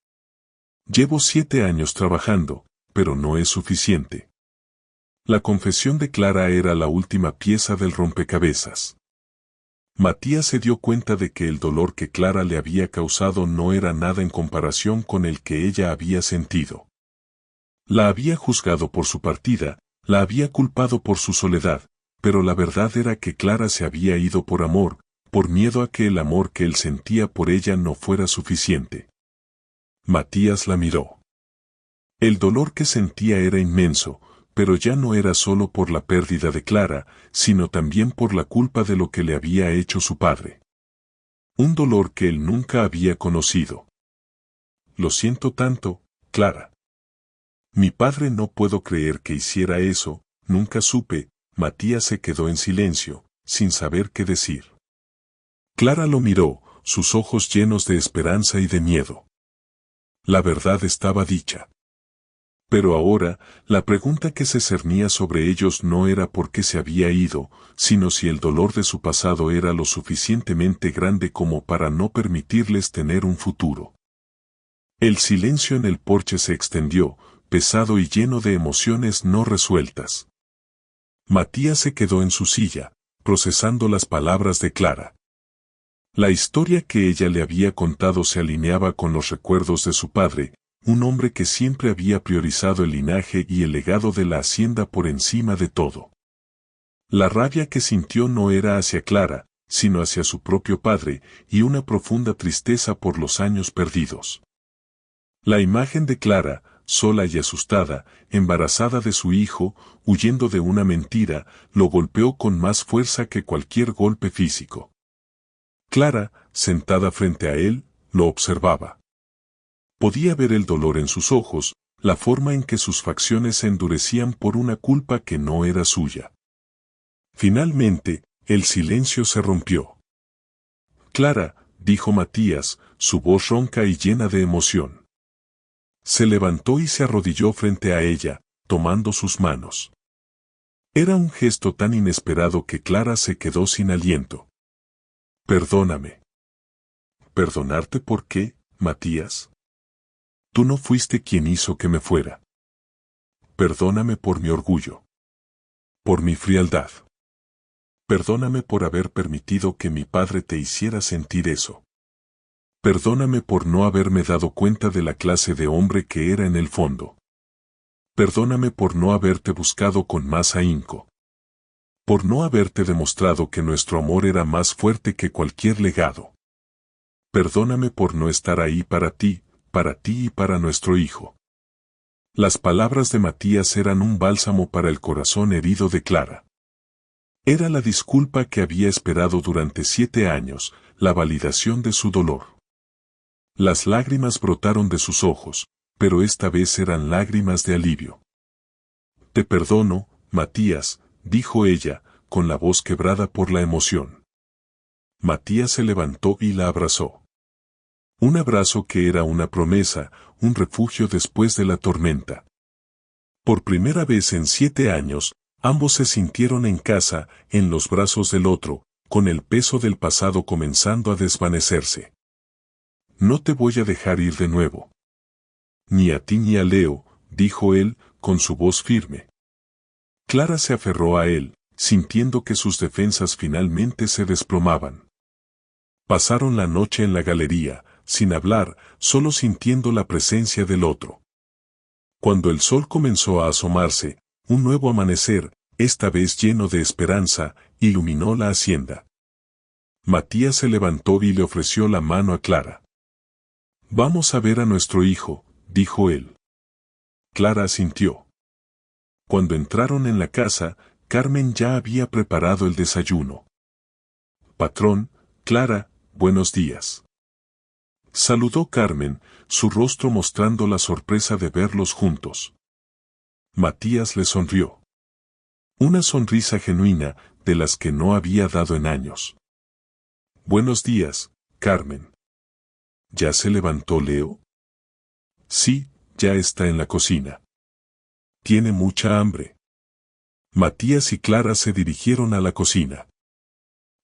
Llevo 7 años trabajando, pero no es suficiente. La confesión de Clara era la última pieza del rompecabezas. Matías se dio cuenta de que el dolor que Clara le había causado no era nada en comparación con el que ella había sentido. La había juzgado por su partida, la había culpado por su soledad, pero la verdad era que Clara se había ido por amor, por miedo a que el amor que él sentía por ella no fuera suficiente. Matías la miró. El dolor que sentía era inmenso, pero ya no era solo por la pérdida de Clara, sino también por la culpa de lo que le había hecho su padre. Un dolor que él nunca había conocido. Lo siento tanto, Clara. Mi padre no puedo creer que hiciera eso, nunca supe. Matías se quedó en silencio, sin saber qué decir. Clara lo miró, sus ojos llenos de esperanza y de miedo. La verdad estaba dicha. Pero ahora, la pregunta que se cernía sobre ellos no era por qué se había ido, sino si el dolor de su pasado era lo suficientemente grande como para no permitirles tener un futuro. El silencio en el porche se extendió, pesado y lleno de emociones no resueltas. Matías se quedó en su silla, procesando las palabras de Clara. La historia que ella le había contado se alineaba con los recuerdos de su padre, un hombre que siempre había priorizado el linaje y el legado de la hacienda por encima de todo. La rabia que sintió no era hacia Clara, sino hacia su propio padre, y una profunda tristeza por los años perdidos. La imagen de Clara, sola y asustada, embarazada de su hijo, huyendo de una mentira, lo golpeó con más fuerza que cualquier golpe físico. Clara, sentada frente a él, lo observaba. Podía ver el dolor en sus ojos, la forma en que sus facciones se endurecían por una culpa que no era suya. Finalmente, el silencio se rompió. Clara, dijo Matías, su voz ronca y llena de emoción. Se levantó y se arrodilló frente a ella, tomando sus manos. Era un gesto tan inesperado que Clara se quedó sin aliento. Perdóname. ¿Perdonarte por qué, Matías? Tú no fuiste quien hizo que me fuera. Perdóname por mi orgullo. Por mi frialdad. Perdóname por haber permitido que mi padre te hiciera sentir eso. Perdóname por no haberme dado cuenta de la clase de hombre que era en el fondo. Perdóname por no haberte buscado con más ahínco. Por no haberte demostrado que nuestro amor era más fuerte que cualquier legado. Perdóname por no estar ahí para ti y para nuestro hijo. Las palabras de Matías eran un bálsamo para el corazón herido de Clara. Era la disculpa que había esperado durante 7 años, la validación de su dolor. Las lágrimas brotaron de sus ojos, pero esta vez eran lágrimas de alivio. Te perdono, Matías, dijo ella, con la voz quebrada por la emoción. Matías se levantó y la abrazó. Un abrazo que era una promesa, un refugio después de la tormenta. Por primera vez en 7 años, ambos se sintieron en casa, en los brazos del otro, con el peso del pasado comenzando a desvanecerse. No te voy a dejar ir de nuevo. Ni a ti ni a Leo, dijo él, con su voz firme. Clara se aferró a él, sintiendo que sus defensas finalmente se desplomaban. Pasaron la noche en la galería, sin hablar, solo sintiendo la presencia del otro. Cuando el sol comenzó a asomarse, un nuevo amanecer, esta vez lleno de esperanza, iluminó la hacienda. Matías se levantó y le ofreció la mano a Clara. Vamos a ver a nuestro hijo, dijo él. Clara asintió. Cuando entraron en la casa, Carmen ya había preparado el desayuno. Patrón, Clara, buenos días. Saludó Carmen, su rostro mostrando la sorpresa de verlos juntos. Matías le sonrió. Una sonrisa genuina, de las que no había dado en años. Buenos días, Carmen. ¿Ya se levantó Leo? Sí, ya está en la cocina. Tiene mucha hambre. Matías y Clara se dirigieron a la cocina.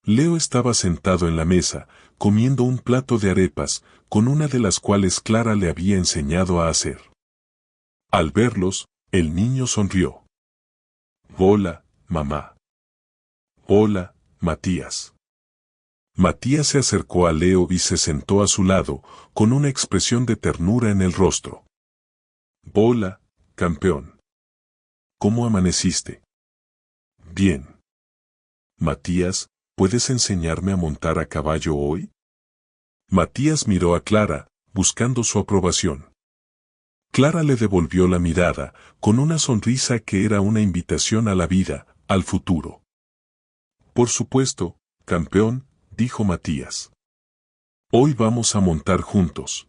Leo estaba sentado en la mesa, comiendo un plato de arepas, con una de las cuales Clara le había enseñado a hacer. Al verlos, el niño sonrió. Hola, mamá. Hola, Matías. Matías se acercó a Leo y se sentó a su lado, con una expresión de ternura en el rostro. Hola, campeón. ¿Cómo amaneciste? Bien. Matías, ¿puedes enseñarme a montar a caballo hoy? Matías miró a Clara, buscando su aprobación. Clara le devolvió la mirada, con una sonrisa que era una invitación a la vida, al futuro. Por supuesto, campeón, dijo Matías. Hoy vamos a montar juntos.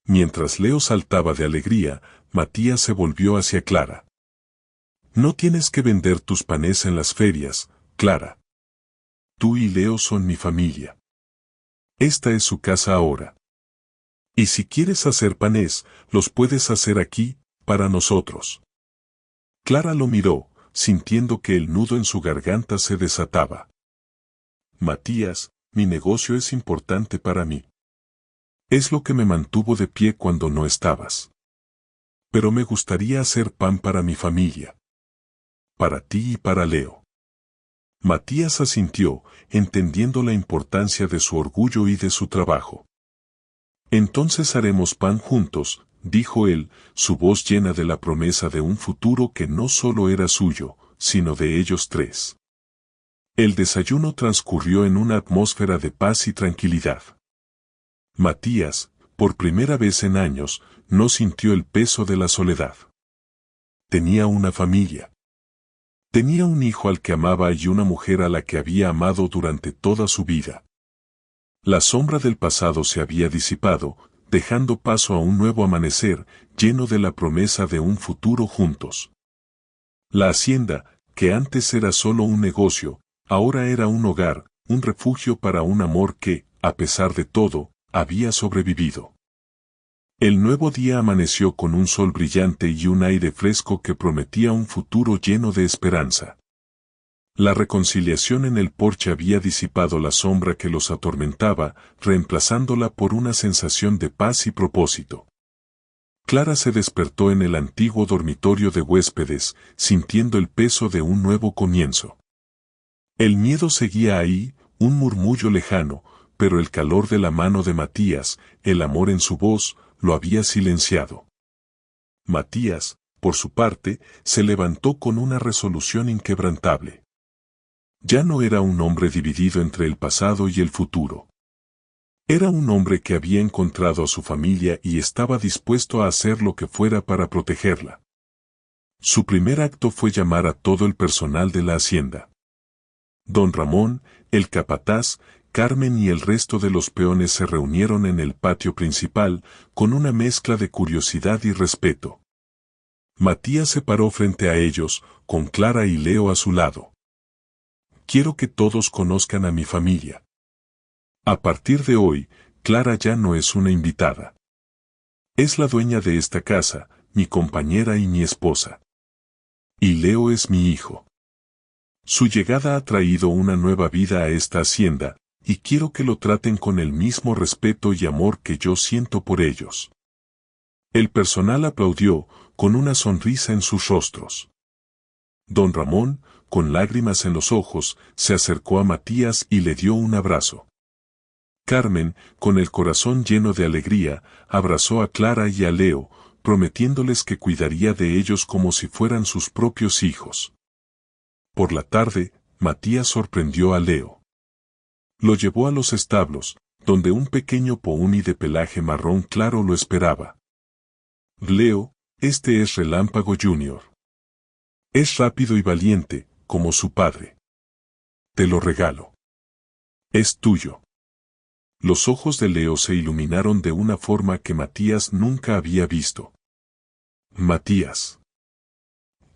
Mientras Leo saltaba de alegría, Matías se volvió hacia Clara. No tienes que vender tus panés en las ferias, Clara. Tú y Leo son mi familia. Esta es su casa ahora. Y si quieres hacer panés, los puedes hacer aquí, para nosotros. Clara lo miró, sintiendo que el nudo en su garganta se desataba. Matías, mi negocio es importante para mí. Es lo que me mantuvo de pie cuando no estabas. Pero me gustaría hacer pan para mi familia. Para ti y para Leo. Matías asintió, entendiendo la importancia de su orgullo y de su trabajo. Entonces haremos pan juntos, dijo él, su voz llena de la promesa de un futuro que no solo era suyo, sino de ellos tres. El desayuno transcurrió en una atmósfera de paz y tranquilidad. Matías, por primera vez en años, no sintió el peso de la soledad. Tenía una familia. Tenía un hijo al que amaba y una mujer a la que había amado durante toda su vida. La sombra del pasado se había disipado, dejando paso a un nuevo amanecer, lleno de la promesa de un futuro juntos. La hacienda, que antes era solo un negocio, ahora era un hogar, un refugio para un amor que, a pesar de todo, había sobrevivido. El nuevo día amaneció con un sol brillante y un aire fresco que prometía un futuro lleno de esperanza. La reconciliación en el porche había disipado la sombra que los atormentaba, reemplazándola por una sensación de paz y propósito. Clara se despertó en el antiguo dormitorio de huéspedes, sintiendo el peso de un nuevo comienzo. El miedo seguía ahí, un murmullo lejano, pero el calor de la mano de Matías, el amor en su voz, lo había silenciado. Matías, por su parte, se levantó con una resolución inquebrantable. Ya no era un hombre dividido entre el pasado y el futuro. Era un hombre que había encontrado a su familia y estaba dispuesto a hacer lo que fuera para protegerla. Su primer acto fue llamar a todo el personal de la hacienda. Don Ramón, el capataz, Carmen y el resto de los peones se reunieron en el patio principal, con una mezcla de curiosidad y respeto. Matías se paró frente a ellos, con Clara y Leo a su lado. Quiero que todos conozcan a mi familia. A partir de hoy, Clara ya no es una invitada. Es la dueña de esta casa, mi compañera y mi esposa. Y Leo es mi hijo. Su llegada ha traído una nueva vida a esta hacienda, y quiero que lo traten con el mismo respeto y amor que yo siento por ellos. El personal aplaudió, con una sonrisa en sus rostros. Don Ramón, con lágrimas en los ojos, se acercó a Matías y le dio un abrazo. Carmen, con el corazón lleno de alegría, abrazó a Clara y a Leo, prometiéndoles que cuidaría de ellos como si fueran sus propios hijos. Por la tarde, Matías sorprendió a Leo. Lo llevó a los establos, donde un pequeño pony de pelaje marrón claro lo esperaba. Leo, este es Relámpago Jr. Es rápido y valiente, como su padre. Te lo regalo. Es tuyo. Los ojos de Leo se iluminaron de una forma que Matías nunca había visto. Matías.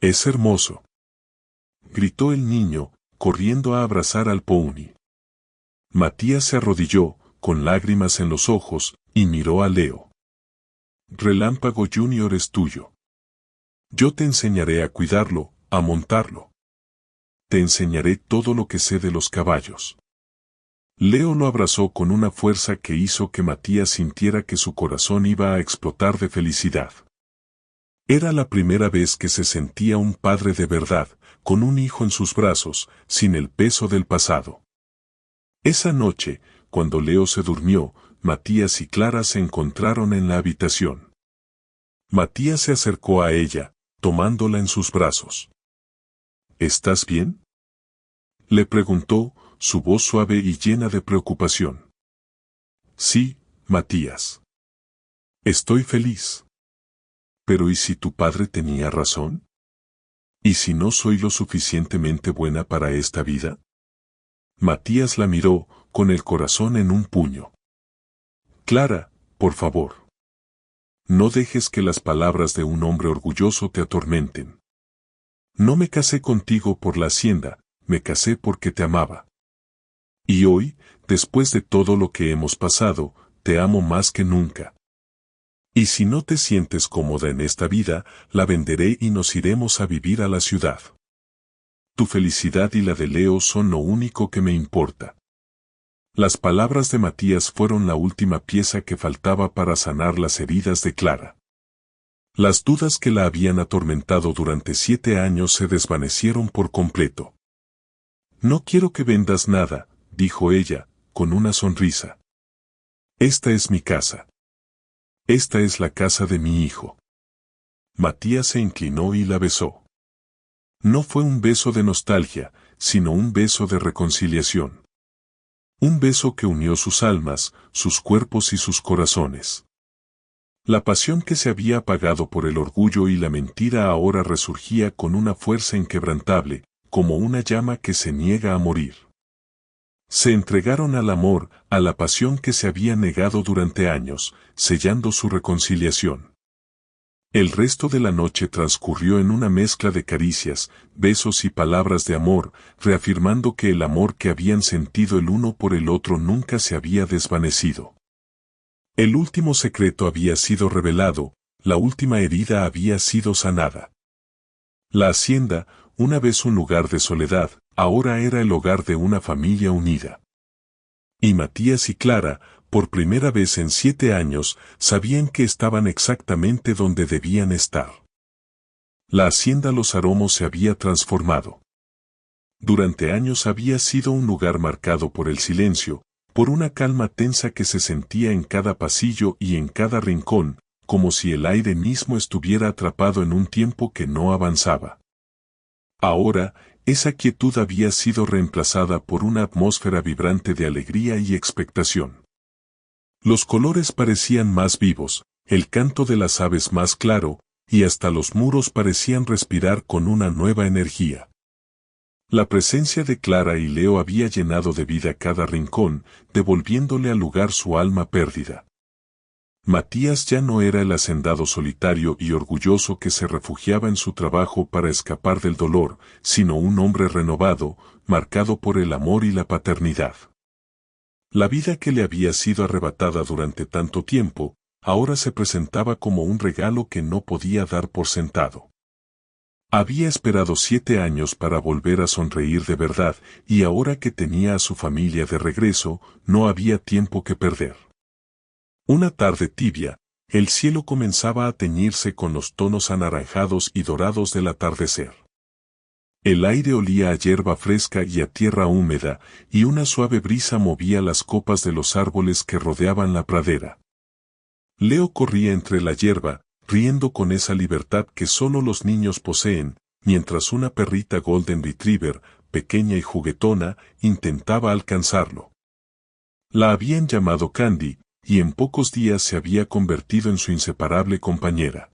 Es hermoso. Gritó el niño, corriendo a abrazar al pony. Matías se arrodilló, con lágrimas en los ojos, y miró a Leo. Relámpago Jr. es tuyo. Yo te enseñaré a cuidarlo, a montarlo. Te enseñaré todo lo que sé de los caballos. Leo lo abrazó con una fuerza que hizo que Matías sintiera que su corazón iba a explotar de felicidad. Era la primera vez que se sentía un padre de verdad, con un hijo en sus brazos, sin el peso del pasado. Esa noche, cuando Leo se durmió, Matías y Clara se encontraron en la habitación. Matías se acercó a ella, tomándola en sus brazos. ¿Estás bien?, le preguntó, su voz suave y llena de preocupación. Sí, Matías. Estoy feliz. Pero ¿y si tu padre tenía razón? ¿Y si no soy lo suficientemente buena para esta vida? Matías la miró, con el corazón en un puño. Clara, por favor. No dejes que las palabras de un hombre orgulloso te atormenten. No me casé contigo por la hacienda, me casé porque te amaba. Y hoy, después de todo lo que hemos pasado, te amo más que nunca. Y si no te sientes cómoda en esta vida, la venderé y nos iremos a vivir a la ciudad. Tu felicidad y la de Leo son lo único que me importa. Las palabras de Matías fueron la última pieza que faltaba para sanar las heridas de Clara. Las dudas que la habían atormentado durante 7 años se desvanecieron por completo. No quiero que vendas nada, dijo ella, con una sonrisa. Esta es mi casa. Esta es la casa de mi hijo. Matías se inclinó y la besó. No fue un beso de nostalgia, sino un beso de reconciliación. Un beso que unió sus almas, sus cuerpos y sus corazones. La pasión que se había apagado por el orgullo y la mentira ahora resurgía con una fuerza inquebrantable, como una llama que se niega a morir. Se entregaron al amor, a la pasión que se había negado durante años, sellando su reconciliación. El resto de la noche transcurrió en una mezcla de caricias, besos y palabras de amor, reafirmando que el amor que habían sentido el uno por el otro nunca se había desvanecido. El último secreto había sido revelado, la última herida había sido sanada. La hacienda, una vez un lugar de soledad, Ahora era el hogar de una familia unida. Y Matías y Clara, por primera vez en 7 años, sabían que estaban exactamente donde debían estar. La hacienda Los Aromos se había transformado. Durante años había sido un lugar marcado por el silencio, por una calma tensa que se sentía en cada pasillo y en cada rincón, como si el aire mismo estuviera atrapado en un tiempo que no avanzaba. Ahora, esa quietud había sido reemplazada por una atmósfera vibrante de alegría y expectación. Los colores parecían más vivos, el canto de las aves más claro, y hasta los muros parecían respirar con una nueva energía. La presencia de Clara y Leo había llenado de vida cada rincón, devolviéndole al lugar su alma perdida. Matías ya no era el hacendado solitario y orgulloso que se refugiaba en su trabajo para escapar del dolor, sino un hombre renovado, marcado por el amor y la paternidad. La vida que le había sido arrebatada durante tanto tiempo, ahora se presentaba como un regalo que no podía dar por sentado. Había esperado 7 años para volver a sonreír de verdad, y ahora que tenía a su familia de regreso, no había tiempo que perder. Una tarde tibia, el cielo comenzaba a teñirse con los tonos anaranjados y dorados del atardecer. El aire olía a hierba fresca y a tierra húmeda, y una suave brisa movía las copas de los árboles que rodeaban la pradera. Leo corría entre la hierba, riendo con esa libertad que solo los niños poseen, mientras una perrita Golden Retriever, pequeña y juguetona, intentaba alcanzarlo. La habían llamado Candy, y en pocos días se había convertido en su inseparable compañera.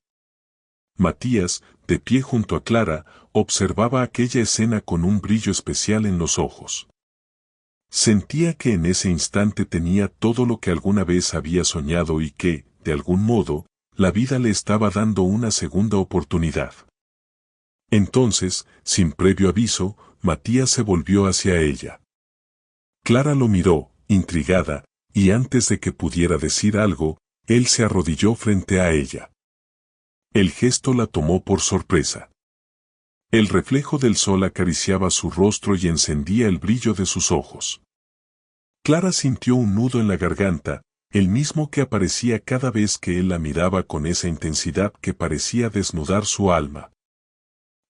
Matías, de pie junto a Clara, observaba aquella escena con un brillo especial en los ojos. Sentía que en ese instante tenía todo lo que alguna vez había soñado y que, de algún modo, la vida le estaba dando una segunda oportunidad. Entonces, sin previo aviso, Matías se volvió hacia ella. Clara lo miró, intrigada, y antes de que pudiera decir algo, él se arrodilló frente a ella. El gesto la tomó por sorpresa. El reflejo del sol acariciaba su rostro y encendía el brillo de sus ojos. Clara sintió un nudo en la garganta, el mismo que aparecía cada vez que él la miraba con esa intensidad que parecía desnudar su alma.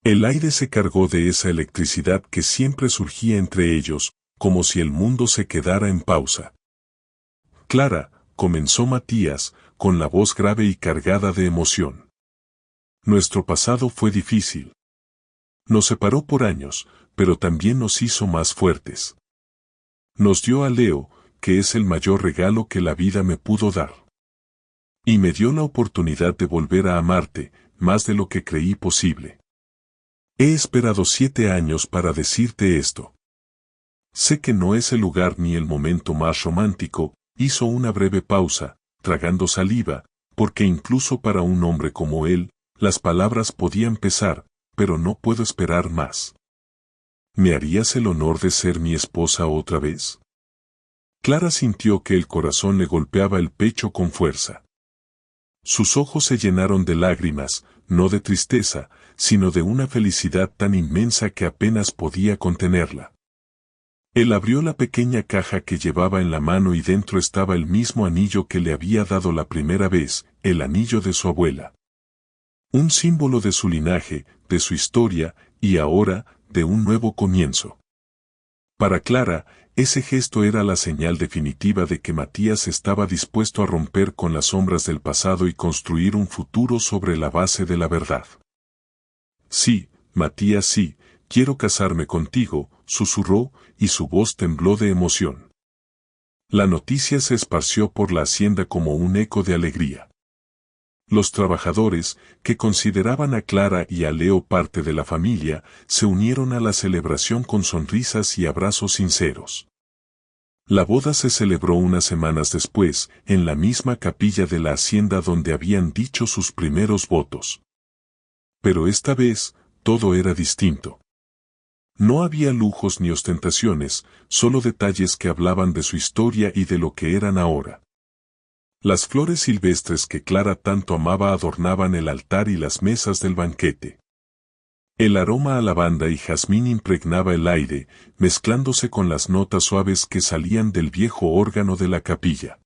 El aire se cargó de esa electricidad que siempre surgía entre ellos, como si el mundo se quedara en pausa. Clara, comenzó Matías, con la voz grave y cargada de emoción. Nuestro pasado fue difícil. Nos separó por años, pero también nos hizo más fuertes. Nos dio a Leo, que es el mayor regalo que la vida me pudo dar. Y me dio la oportunidad de volver a amarte, más de lo que creí posible. He esperado 7 años para decirte esto. Sé que no es el lugar ni el momento más romántico, hizo una breve pausa, tragando saliva, porque incluso para un hombre como él, las palabras podían pesar, pero no puedo esperar más. ¿Me harías el honor de ser mi esposa otra vez? Clara sintió que el corazón le golpeaba el pecho con fuerza. Sus ojos se llenaron de lágrimas, no de tristeza, sino de una felicidad tan inmensa que apenas podía contenerla. Él abrió la pequeña caja que llevaba en la mano y dentro estaba el mismo anillo que le había dado la primera vez, el anillo de su abuela. Un símbolo de su linaje, de su historia, y ahora, de un nuevo comienzo. Para Clara, ese gesto era la señal definitiva de que Matías estaba dispuesto a romper con las sombras del pasado y construir un futuro sobre la base de la verdad. Sí, Matías, sí, quiero casarme contigo, susurró, y su voz tembló de emoción. La noticia se esparció por la hacienda como un eco de alegría. Los trabajadores, que consideraban a Clara y a Leo parte de la familia, se unieron a la celebración con sonrisas y abrazos sinceros. La boda se celebró unas semanas después, en la misma capilla de la hacienda donde habían dicho sus primeros votos. Pero esta vez, todo era distinto. No había lujos ni ostentaciones, solo detalles que hablaban de su historia y de lo que eran ahora. Las flores silvestres que Clara tanto amaba adornaban el altar y las mesas del banquete. El aroma a lavanda y jazmín impregnaba el aire, mezclándose con las notas suaves que salían del viejo órgano de la capilla.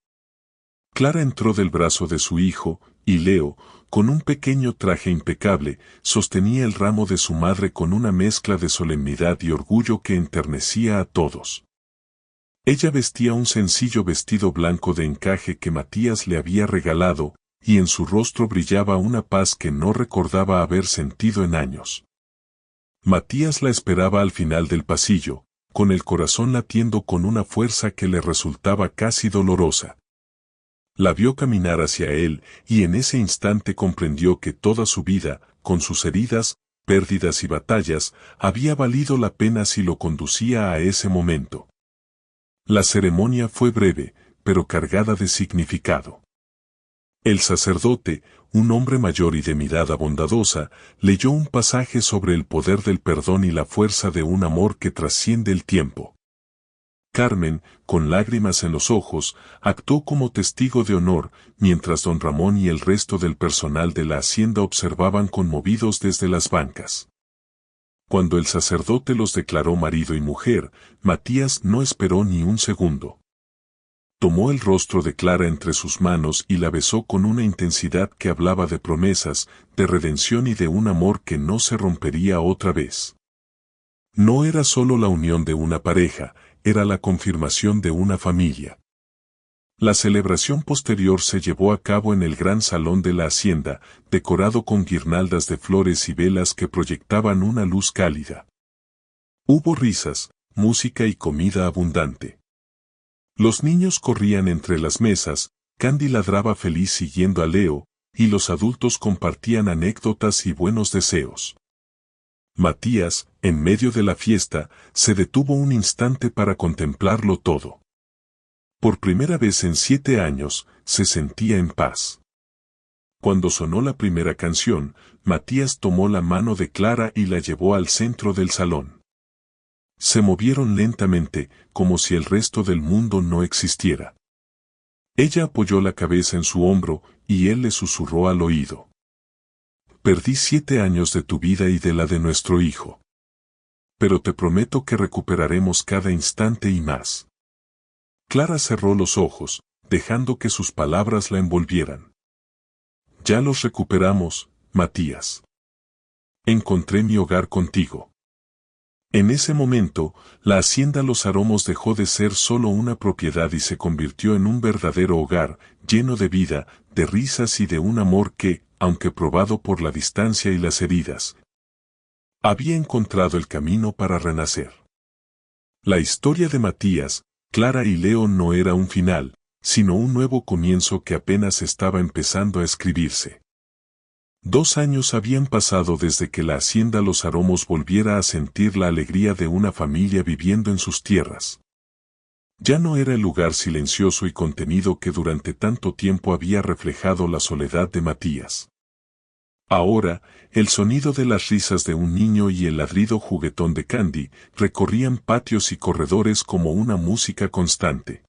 Clara entró del brazo de su hijo, y Leo, con un pequeño traje impecable, sostenía el ramo de su madre con una mezcla de solemnidad y orgullo que enternecía a todos. Ella vestía un sencillo vestido blanco de encaje que Matías le había regalado, y en su rostro brillaba una paz que no recordaba haber sentido en años. Matías la esperaba al final del pasillo, con el corazón latiendo con una fuerza que le resultaba casi dolorosa. La vio caminar hacia él, y en ese instante comprendió que toda su vida, con sus heridas, pérdidas y batallas, había valido la pena si lo conducía a ese momento. La ceremonia fue breve, pero cargada de significado. El sacerdote, un hombre mayor y de mirada bondadosa, leyó un pasaje sobre el poder del perdón y la fuerza de un amor que trasciende el tiempo. Carmen, con lágrimas en los ojos, actuó como testigo de honor, mientras don Ramón y el resto del personal de la hacienda observaban conmovidos desde las bancas. Cuando el sacerdote los declaró marido y mujer, Matías no esperó ni un segundo. Tomó el rostro de Clara entre sus manos y la besó con una intensidad que hablaba de promesas, de redención y de un amor que no se rompería otra vez. No era solo la unión de una pareja, era la confirmación de una familia. La celebración posterior se llevó a cabo en el gran salón de la hacienda, decorado con guirnaldas de flores y velas que proyectaban una luz cálida. Hubo risas, música y comida abundante. Los niños corrían entre las mesas, Candy ladraba feliz siguiendo a Leo, y los adultos compartían anécdotas y buenos deseos. Matías, en medio de la fiesta, se detuvo un instante para contemplarlo todo. Por primera vez en 7 años, se sentía en paz. Cuando sonó la primera canción, Matías tomó la mano de Clara y la llevó al centro del salón. Se movieron lentamente, como si el resto del mundo no existiera. Ella apoyó la cabeza en su hombro, y él le susurró al oído. Perdí 7 años de tu vida y de la de nuestro hijo. Pero te prometo que recuperaremos cada instante y más. Clara cerró los ojos, dejando que sus palabras la envolvieran. Ya los recuperamos, Matías. Encontré mi hogar contigo. En ese momento, la hacienda Los Aromos dejó de ser solo una propiedad y se convirtió en un verdadero hogar, lleno de vida, de risas y de un amor que, aunque probado por la distancia y las heridas, había encontrado el camino para renacer. La historia de Matías, Clara y Leo no era un final, sino un nuevo comienzo que apenas estaba empezando a escribirse. 2 años habían pasado desde que la hacienda Los Aromos volviera a sentir la alegría de una familia viviendo en sus tierras. Ya no era el lugar silencioso y contenido que durante tanto tiempo había reflejado la soledad de Matías. Ahora, el sonido de las risas de un niño y el ladrido juguetón de Candy recorrían patios y corredores como una música constante.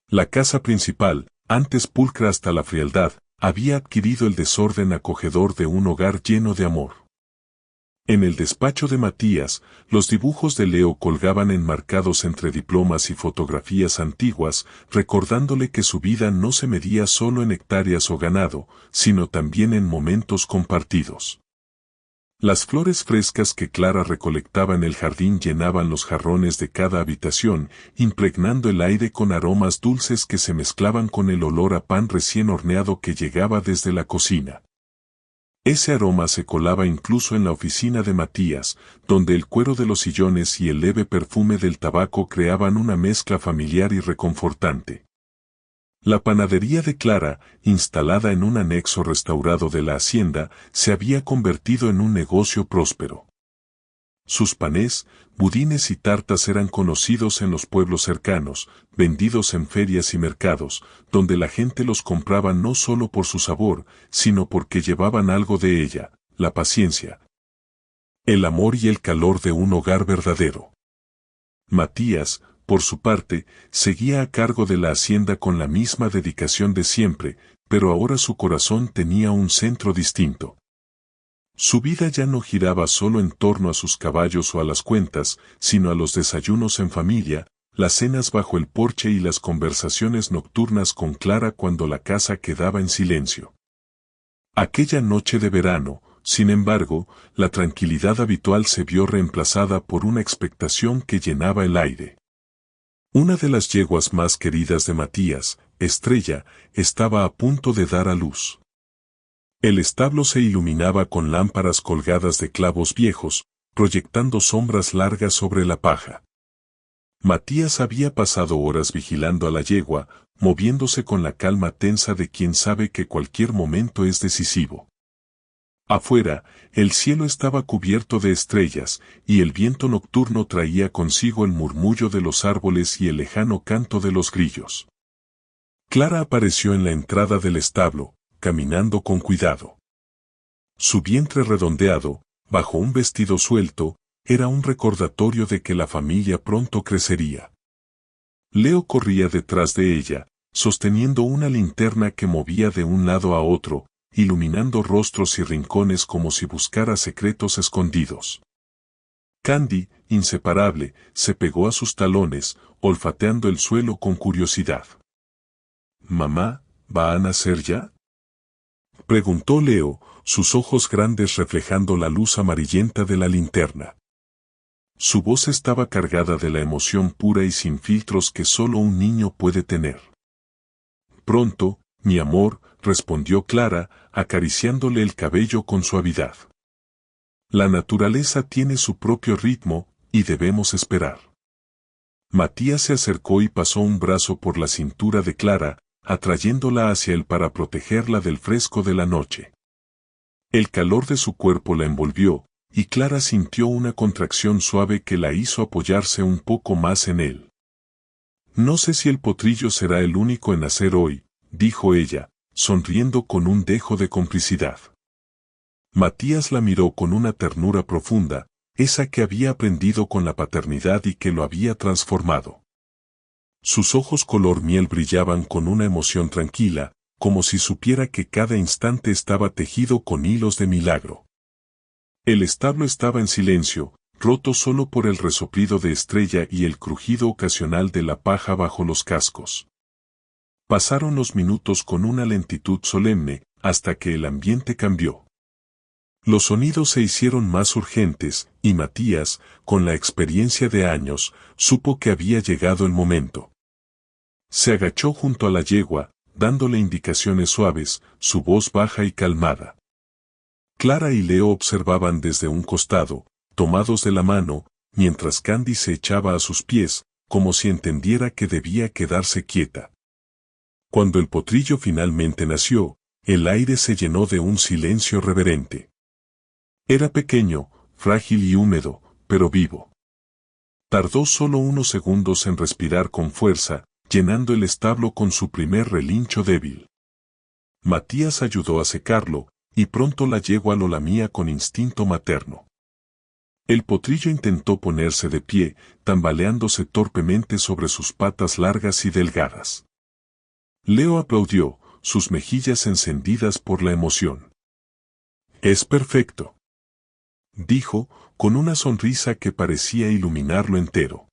La casa principal, antes pulcra hasta la frialdad, había adquirido el desorden acogedor de un hogar lleno de amor. En el despacho de Matías, los dibujos de Leo colgaban enmarcados entre diplomas y fotografías antiguas, recordándole que su vida no se medía solo en hectáreas o ganado, sino también en momentos compartidos. Las flores frescas que Clara recolectaba en el jardín llenaban los jarrones de cada habitación, impregnando el aire con aromas dulces que se mezclaban con el olor a pan recién horneado que llegaba desde la cocina. Ese aroma se colaba incluso en la oficina de Matías, donde el cuero de los sillones y el leve perfume del tabaco creaban una mezcla familiar y reconfortante. La panadería de Clara, instalada en un anexo restaurado de la hacienda, se había convertido en un negocio próspero. Sus panés, budines y tartas eran conocidos en los pueblos cercanos, vendidos en ferias y mercados, donde la gente los compraba no solo por su sabor, sino porque llevaban algo de ella, la paciencia, el amor y el calor de un hogar verdadero. Matías, por su parte, seguía a cargo de la hacienda con la misma dedicación de siempre, pero ahora su corazón tenía un centro distinto. Su vida ya no giraba solo en torno a sus caballos o a las cuentas, sino a los desayunos en familia, las cenas bajo el porche y las conversaciones nocturnas con Clara cuando la casa quedaba en silencio. Aquella noche de verano, sin embargo, la tranquilidad habitual se vio reemplazada por una expectación que llenaba el aire. Una de las yeguas más queridas de Matías, Estrella, estaba a punto de dar a luz. El establo se iluminaba con lámparas colgadas de clavos viejos, proyectando sombras largas sobre la paja. Matías había pasado horas vigilando a la yegua, moviéndose con la calma tensa de quien sabe que cualquier momento es decisivo. Afuera, el cielo estaba cubierto de estrellas, y el viento nocturno traía consigo el murmullo de los árboles y el lejano canto de los grillos. Clara apareció en la entrada del establo, caminando con cuidado. Su vientre redondeado, bajo un vestido suelto, era un recordatorio de que la familia pronto crecería. Leo corría detrás de ella, sosteniendo una linterna que movía de un lado a otro, iluminando rostros y rincones como si buscara secretos escondidos. Candy, inseparable, se pegó a sus talones, olfateando el suelo con curiosidad. «Mamá, ¿va a nacer ya?», preguntó Leo, sus ojos grandes reflejando la luz amarillenta de la linterna. Su voz estaba cargada de la emoción pura y sin filtros que solo un niño puede tener. «Pronto, mi amor», respondió Clara, acariciándole el cabello con suavidad. «La naturaleza tiene su propio ritmo, y debemos esperar». Matías se acercó y pasó un brazo por la cintura de Clara, atrayéndola hacia él para protegerla del fresco de la noche. El calor de su cuerpo la envolvió, y Clara sintió una contracción suave que la hizo apoyarse un poco más en él. «No sé si el potrillo será el único en nacer hoy», dijo ella, sonriendo con un dejo de complicidad. Matías la miró con una ternura profunda, esa que había aprendido con la paternidad y que lo había transformado. Sus ojos color miel brillaban con una emoción tranquila, como si supiera que cada instante estaba tejido con hilos de milagro. El establo estaba en silencio, roto solo por el resoplido de Estrella y el crujido ocasional de la paja bajo los cascos. Pasaron los minutos con una lentitud solemne, hasta que el ambiente cambió. Los sonidos se hicieron más urgentes, y Matías, con la experiencia de años, supo que había llegado el momento. Se agachó junto a la yegua, dándole indicaciones suaves, su voz baja y calmada. Clara y Leo observaban desde un costado, tomados de la mano, mientras Candy se echaba a sus pies, como si entendiera que debía quedarse quieta. Cuando el potrillo finalmente nació, el aire se llenó de un silencio reverente. Era pequeño, frágil y húmedo, pero vivo. Tardó solo unos segundos en respirar con fuerza, llenando el establo con su primer relincho débil. Matías ayudó a secarlo, y pronto la yegua lo lamía con instinto materno. El potrillo intentó ponerse de pie, tambaleándose torpemente sobre sus patas largas y delgadas. Leo aplaudió, sus mejillas encendidas por la emoción. «Es perfecto», dijo, con una sonrisa que parecía iluminarlo entero.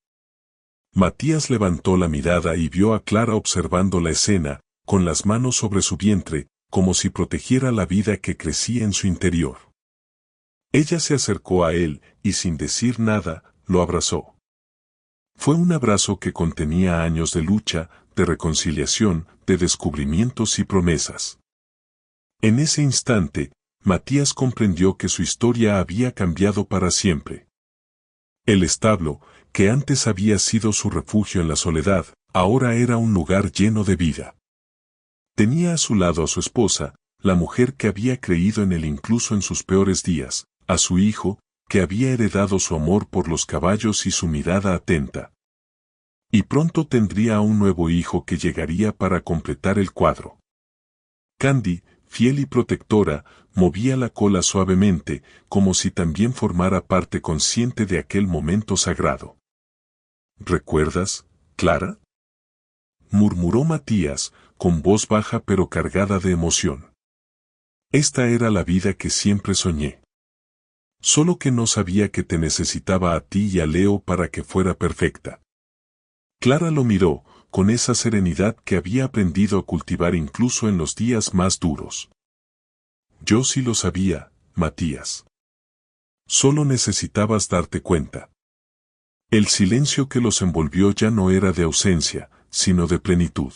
Matías levantó la mirada y vio a Clara observando la escena, con las manos sobre su vientre, como si protegiera la vida que crecía en su interior. Ella se acercó a él, y sin decir nada, lo abrazó. Fue un abrazo que contenía años de lucha, de reconciliación, de descubrimientos y promesas. En ese instante, Matías comprendió que su historia había cambiado para siempre. El establo, que antes había sido su refugio en la soledad, ahora era un lugar lleno de vida. Tenía a su lado a su esposa, la mujer que había creído en él incluso en sus peores días, a su hijo, que había heredado su amor por los caballos y su mirada atenta. Y pronto tendría a un nuevo hijo que llegaría para completar el cuadro. Candy, fiel y protectora, movía la cola suavemente, como si también formara parte consciente de aquel momento sagrado. «¿Recuerdas, Clara?», murmuró Matías, con voz baja pero cargada de emoción. «Esta era la vida que siempre soñé». Solo que no sabía que te necesitaba a ti y a Leo para que fuera perfecta. Clara lo miró, con esa serenidad que había aprendido a cultivar incluso en los días más duros. Yo sí lo sabía, Matías. Solo necesitabas darte cuenta. El silencio que los envolvió ya no era de ausencia, sino de plenitud.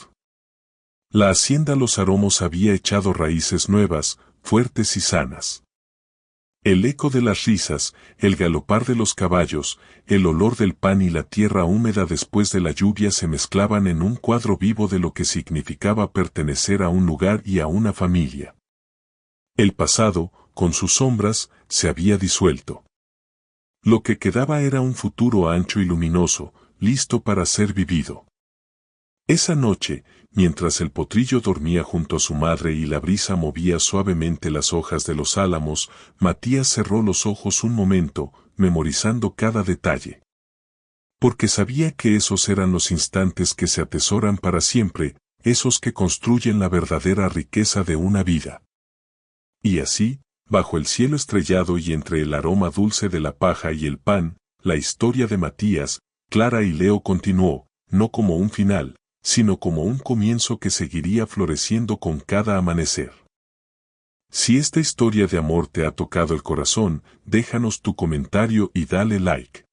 La hacienda Los Aromos había echado raíces nuevas, fuertes y sanas. El eco de las risas, el galopar de los caballos, el olor del pan y la tierra húmeda después de la lluvia se mezclaban en un cuadro vivo de lo que significaba pertenecer a un lugar y a una familia. El pasado, con sus sombras, se había disuelto. Lo que quedaba era un futuro ancho y luminoso, listo para ser vivido. Esa noche, mientras el potrillo dormía junto a su madre y la brisa movía suavemente las hojas de los álamos, Matías cerró los ojos un momento, memorizando cada detalle. Porque sabía que esos eran los instantes que se atesoran para siempre, esos que construyen la verdadera riqueza de una vida. Y así, bajo el cielo estrellado y entre el aroma dulce de la paja y el pan, la historia de Matías, Clara y Leo continuó, no como un final, sino como un comienzo que seguiría floreciendo con cada amanecer. Si esta historia de amor te ha tocado el corazón, déjanos tu comentario y dale like.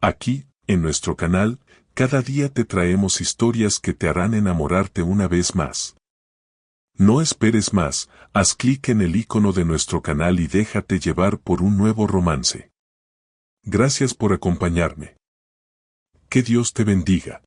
Aquí, en nuestro canal, cada día te traemos historias que te harán enamorarte una vez más. No esperes más, haz clic en el icono de nuestro canal y déjate llevar por un nuevo romance. Gracias por acompañarme. Que Dios te bendiga.